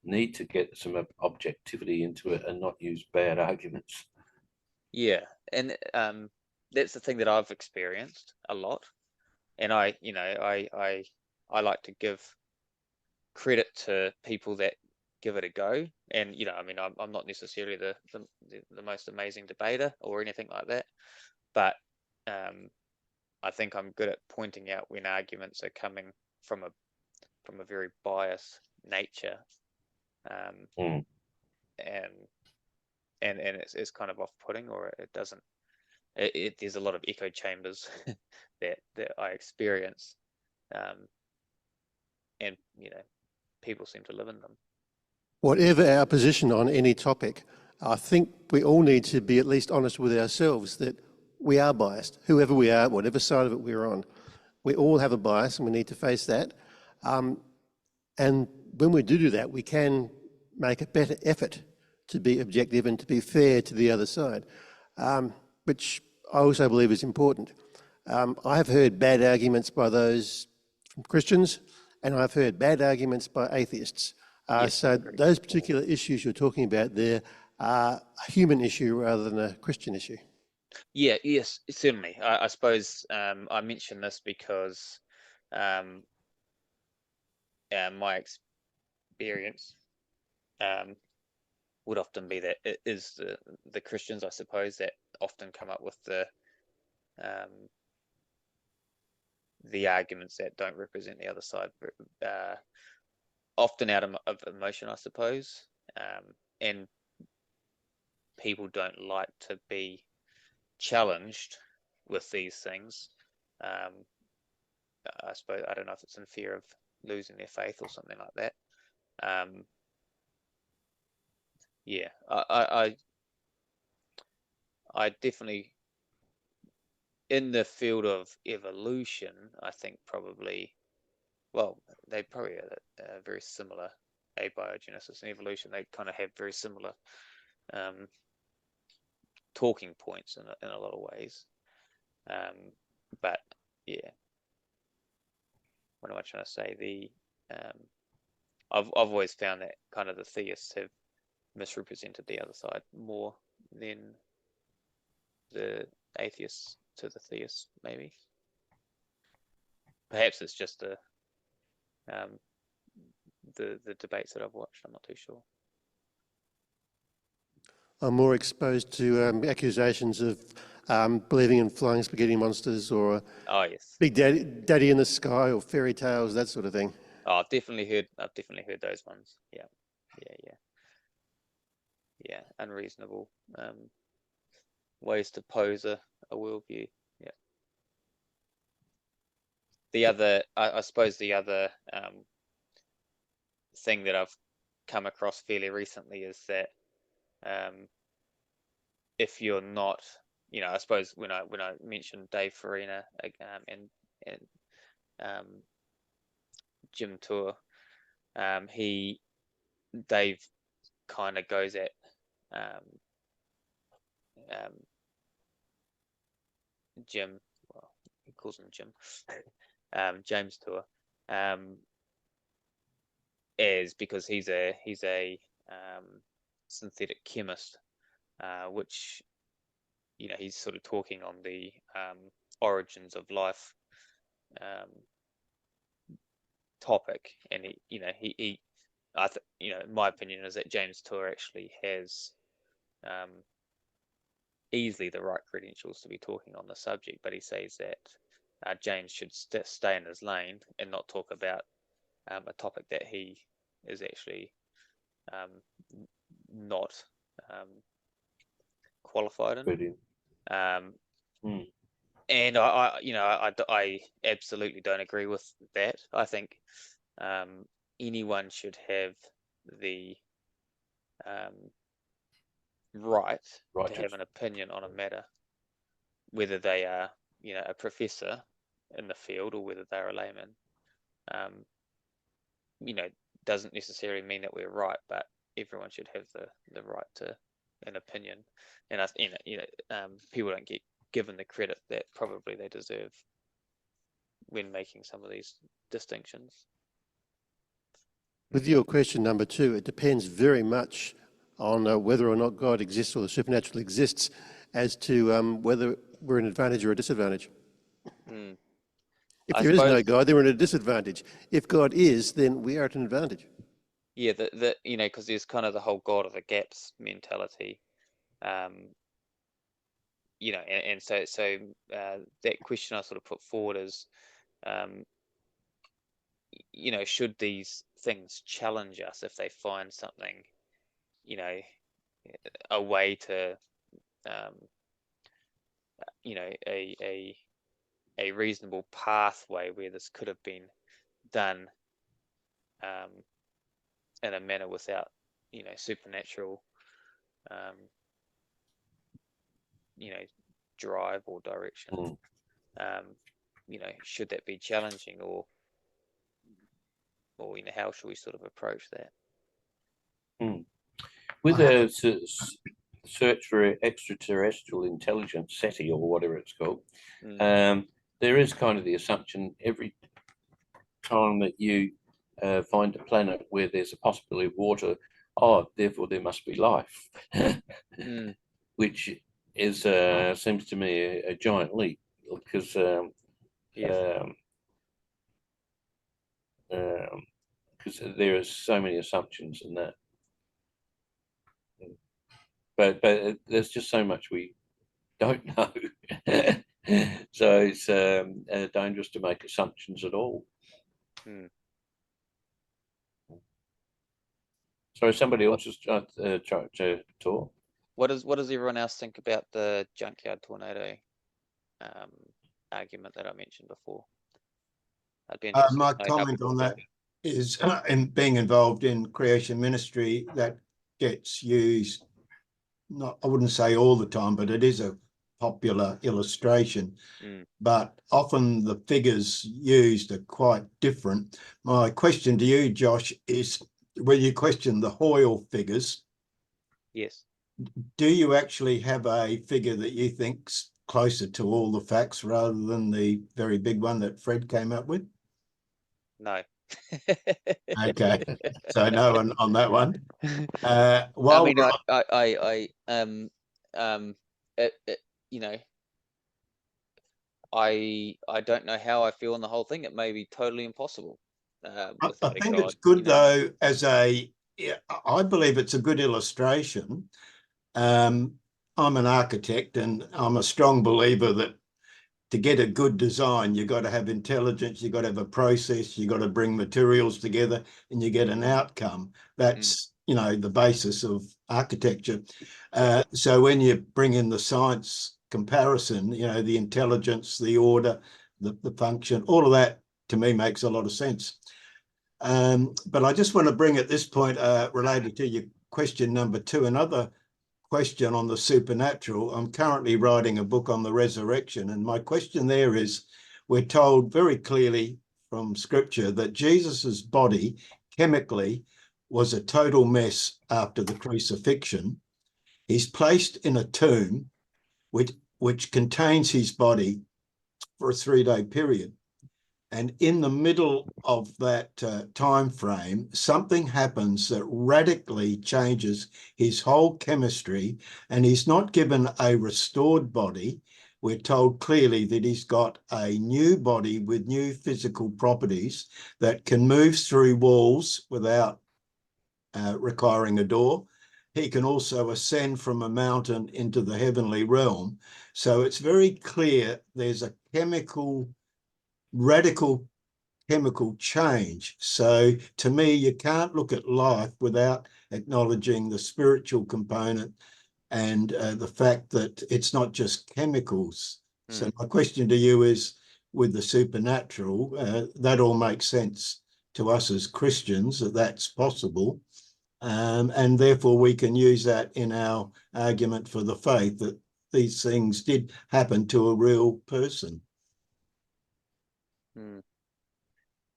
need to get some objectivity into it and not use bad arguments. Yeah, and that's the thing that I've experienced a lot, and I like to give credit to people that give it a go, and I mean, I'm not necessarily the most amazing debater or anything like that, but I think I'm good at pointing out when arguments are coming from a very biased nature, and it's kind of off-putting, or it doesn't. There's a lot of echo chambers that I experience, and people seem to live in them. Whatever our position on any topic, I think we all need to be at least honest with ourselves that we are biased, whoever we are, whatever side of it we're on. We all have a bias and we need to face that. And when we do that, we can make a better effort to be objective and to be fair to the other side, which I also believe is important. I have heard bad arguments by those from Christians, and I've heard bad arguments by atheists. Yes, so those particular issues you're talking about there are a human issue rather than a Christian issue. Yeah, yes, certainly. I suppose I mention this because my experience would often be that it is the Christians, I suppose, that often come up with the the arguments that don't represent the other side, often out of emotion, I suppose, and people don't like to be challenged with these things. I suppose, I don't know if it's in fear of losing their faith or something like that. Yeah, I definitely, in the field of evolution, I think probably, well, they probably are very similar. Abiogenesis and evolution, they kind of have very similar talking points in a lot of ways. But yeah, what am I trying to say? I've always found that kind of the theists have misrepresented the other side more than the atheists to the theists, maybe. Perhaps it's just the debates that I've watched. I'm not too sure. I'm more exposed to accusations of believing in flying spaghetti monsters or Oh yes, Big Daddy in the sky or fairy tales, that sort of thing. oh, I've definitely heard those ones. Yeah. Unreasonable ways to pose a worldview. Yeah. The other, I suppose, the other thing that I've come across fairly recently is that if you're not, I suppose when I mentioned Dave Farina and Jim Tour, Dave kind of goes at Jim, well, he calls him Jim, James Tour, is because he's a synthetic chemist, which he's sort of talking on the origins of life topic, and my opinion is that James Tour actually has easily the right credentials to be talking on the subject, but he says that James should stay in his lane and not talk about a topic that he is actually not qualified in. And I absolutely don't agree with that. I think anyone should have the right to have an opinion on a matter, whether they are a professor in the field or whether they're a layman. Doesn't necessarily mean that we're right, but everyone should have the right to an opinion, and people don't get given the credit that probably they deserve when making some of these distinctions. With your question number 2, it depends very much on whether or not God exists or the supernatural exists as to whether we're an advantage or a disadvantage. If there is no God, then we're at a disadvantage. If God is, then we are at an advantage. Yeah, because there's kind of the whole God of the gaps mentality, and so that question I sort of put forward is, should these things challenge us if they find something, a way to, a reasonable pathway where this could have been done in a manner without, supernatural, drive or direction. Should that be challenging, or how should we sort of approach that? With a search for extraterrestrial intelligence, SETI or whatever it's called, there is kind of the assumption every time that you find a planet where there's a possibility of water, therefore there must be life, which is seems to me a giant leap, because there are so many assumptions in that. But there's just so much we don't know. So it's dangerous to make assumptions at all. Hmm. So somebody else is trying to talk. What does everyone else think about the junkyard tornado argument that I mentioned before? I'd be interested My to know how comment people on feel. that is in being involved in creation ministry, that gets used, not, I wouldn't say all the time, but it is a popular illustration. Mm. But often the figures used are quite different. My question to you, Josh, is when you question the Hoyle figures, Yes. do you actually have a figure that you think's closer to all the facts rather than the very big one that Fred came up with? No. Okay, so no on that one. I While mean, we're you know, I don't know how I feel on the whole thing. It may be totally impossible I without a think God, it's good you know. though, as a, I believe it's a good illustration. I'm an architect and I'm a strong believer that to get a good design, you've got to have intelligence, you've got to have a process, you've got to bring materials together and you get an outcome. That's, you know, the basis of architecture. So when you bring in the science comparison, you know, the intelligence, the order, the function, all of that to me makes a lot of sense. But I just want to bring at this point, related to your question number 2, another question on the supernatural. I'm currently writing a book on the resurrection, and my question there is, we're told very clearly from scripture that Jesus's body chemically was a total mess after the crucifixion. He's placed in a tomb which contains his body for a 3-day period. And in the middle of that time frame, something happens that radically changes his whole chemistry, and he's not given a restored body. We're told clearly that he's got a new body with new physical properties that can move through walls without requiring a door. He can also ascend from a mountain into the heavenly realm. So it's very clear there's a radical chemical change. So to me, you can't look at life without acknowledging the spiritual component and the fact that it's not just chemicals. So my question to you is, with the supernatural, that all makes sense to us as Christians, that that's possible. And therefore we can use that in our argument for the faith that these things did happen to a real person.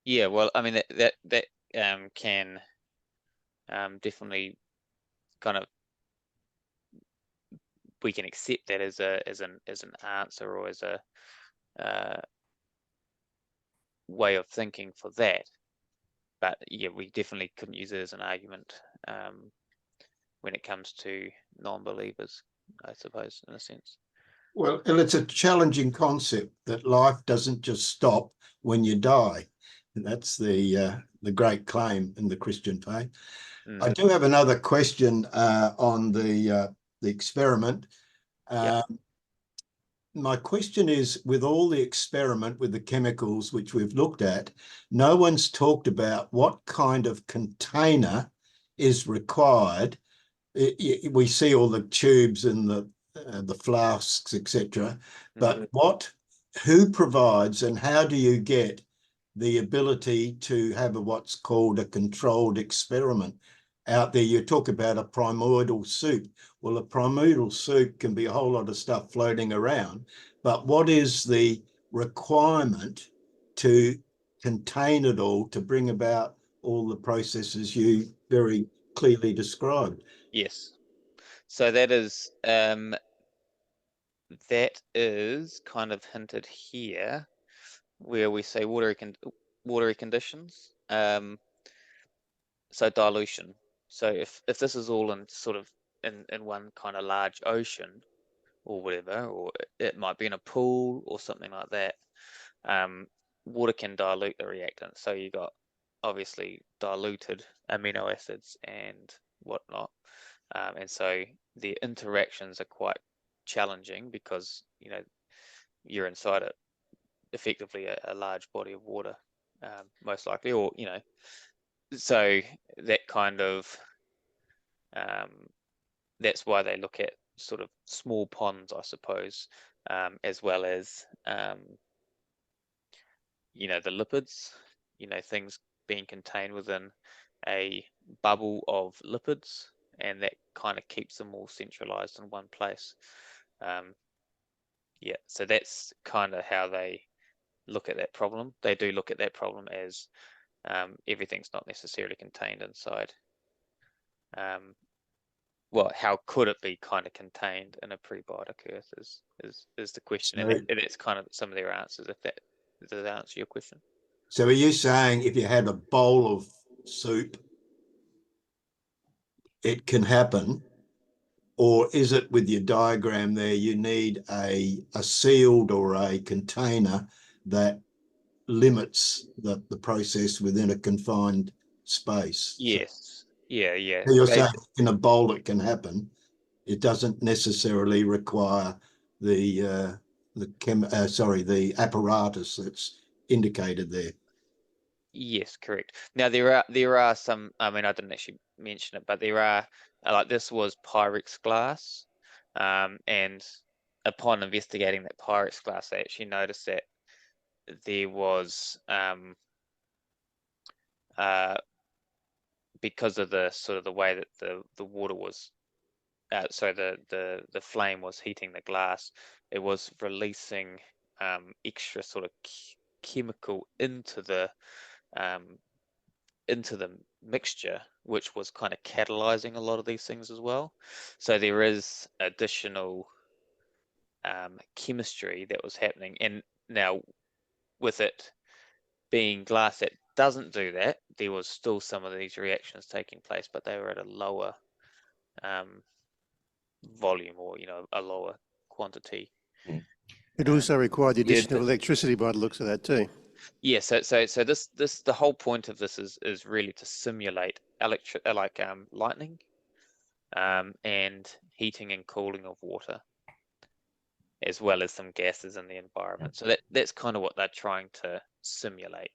Yeah, well, I mean that can definitely kind of, we can accept that as an answer or as a way of thinking for that. But yeah, we definitely couldn't use it as an argument when it comes to non-believers, I suppose, in a sense. Well, it's a challenging concept that life doesn't just stop when you die. And that's the great claim in the Christian faith. I do have another question on the experiment. My question is, with all the experiment with the chemicals which we've looked at, no one's talked about what kind of container is required. We see all the tubes and the flasks, etc. But who provides and how do you get the ability to have what's called a controlled experiment out there? You talk about a primordial soup. Well, a primordial soup can be a whole lot of stuff floating around, but what is the requirement to contain it all, to bring about all the processes you very clearly described? Yes. So that is kind of hinted here, where we say watery conditions. So dilution. So if this is all in sort of in one kind of large ocean or whatever, or it might be in a pool or something like that, water can dilute the reactant. So you got obviously diluted amino acids and whatnot, and so the interactions are quite challenging because, you know, you're inside it, effectively a large body of water, most likely, or so that kind of that's why they look at sort of small ponds, I suppose, as well as the lipids, things being contained within a bubble of lipids, and that kind of keeps them all centralized in one place. Yeah, so that's kind of how they look at that problem. They do look at that problem as everything's not necessarily contained inside. Well, how could it be kind of contained in a prebiotic earth is the question, So, and that's kind of some of their answers. If that does that answer your question? so are you saying if you had a bowl of soup, it can happen? Or is it with your diagram there, you need a sealed or a container that limits the process within a confined space? Yes. Yeah. So you're saying in a bowl it can happen. It doesn't necessarily require the apparatus that's indicated there. Yes, correct. Now there are some. I mean, I didn't actually mention it, but there are like this was Pyrex glass, and upon investigating that Pyrex glass, they actually noticed that there was because of the sort of the way that the water was, so the flame was heating the glass, it was releasing extra sort of chemical into the mixture, which was kind of catalyzing a lot of these things as well. So there is additional chemistry that was happening, and now with it being glass that doesn't do that, there was still some of these reactions taking place, but they were at a lower volume, or a lower quantity. It also required the addition of electricity by the looks of that too. Yeah, so this the whole point of this is really to simulate lightning, and heating and cooling of water, as well as some gases in the environment. So that's kind of what they're trying to simulate,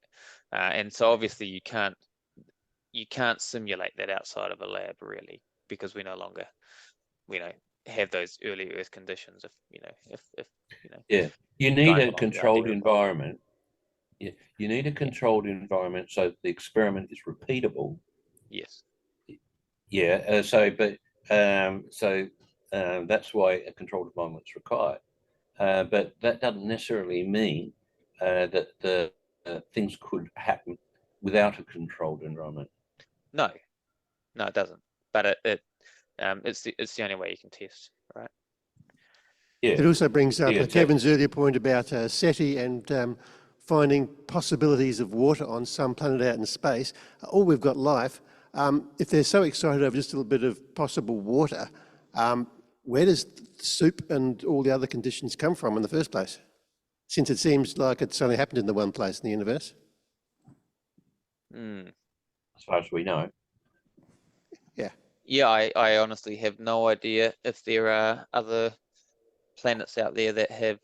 and so obviously you can't simulate that outside of a lab, really, because we no longer have those early Earth conditions. Yeah, you need a controlled environment. Yeah, you need a controlled environment so the experiment is repeatable. Yes. Yeah. That's why a controlled environment is required. But that doesn't necessarily mean that the things could happen without a controlled environment. No, it doesn't. But it's the only way you can test, right? Yeah. It also brings up Kevin's earlier point about SETI and finding possibilities of water on some planet out in space. All we've got life. If they're so excited over just a little bit of possible water, where does soup and all the other conditions come from in the first place? Since it seems like it's only happened in the one place in the universe. As far as we know. Yeah. Yeah, I honestly have no idea if there are other planets out there that have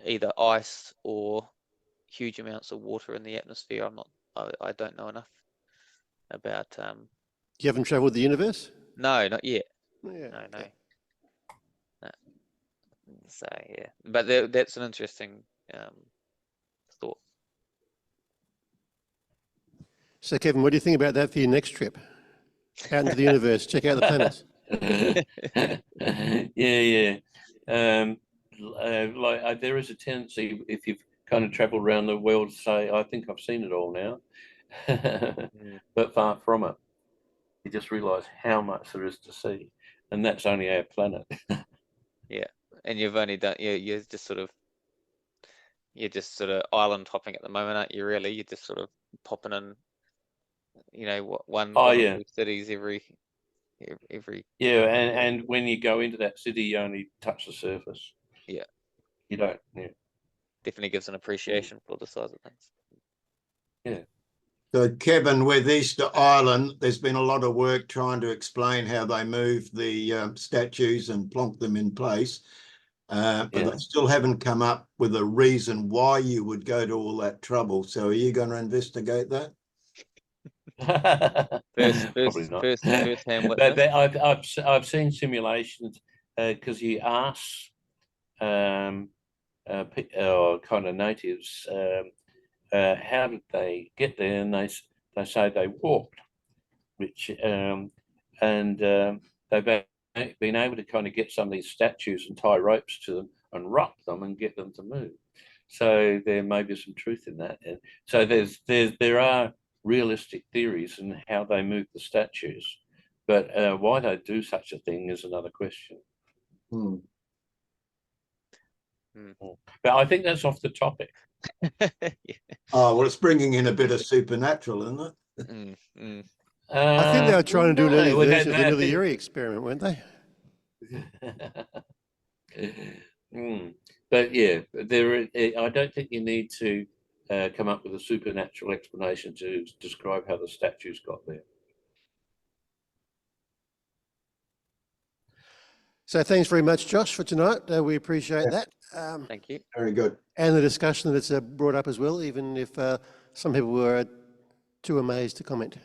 either ice or huge amounts of water in the atmosphere. I don't know enough about. You haven't travelled the universe? No, not yet. Yeah. No. So yeah, but that's an interesting thought. So Kevin, what do you think about that for your next trip? Out into the universe, check out the planets. Yeah. There is a tendency, if you've kind of traveled around the world, to say, I think I've seen it all now. But far from it. You just realise how much there is to see, and that's only our planet. Yeah, and you've only done you're just sort of island hopping at the moment, aren't you? Really, you're just sort of popping in, one or two cities every. Yeah, and when you go into that city, you only touch the surface. Yeah, you don't. Yeah, definitely gives an appreciation for the size of things. Yeah. So Kevin, with Easter Island, there's been a lot of work trying to explain how they move the statues and plonk them in place. but Yeah. they still haven't come up with a reason why you would go to all that trouble. So are you going to investigate that? Probably not. First-hand But witness. I've seen simulations because you ask kind of natives how did they get there, and they say they walked, which they've been able to kind of get some of these statues and tie ropes to them and rock them and get them to move. So there may be some truth in that. And so there are realistic theories in how they move the statues, but why they do such a thing is another question. Hmm. But I think that's off the topic. Oh, well, it's bringing in a bit of supernatural, isn't it? I think they were trying to do an early well, version of the Miller-Urey experiment, weren't they? But yeah, I don't think you need to come up with a supernatural explanation to describe how the statues got there. So thanks very much, Josh, for tonight. We appreciate that. Thank you. Very good. And the discussion that's brought up as well, even if some people were too amazed to comment.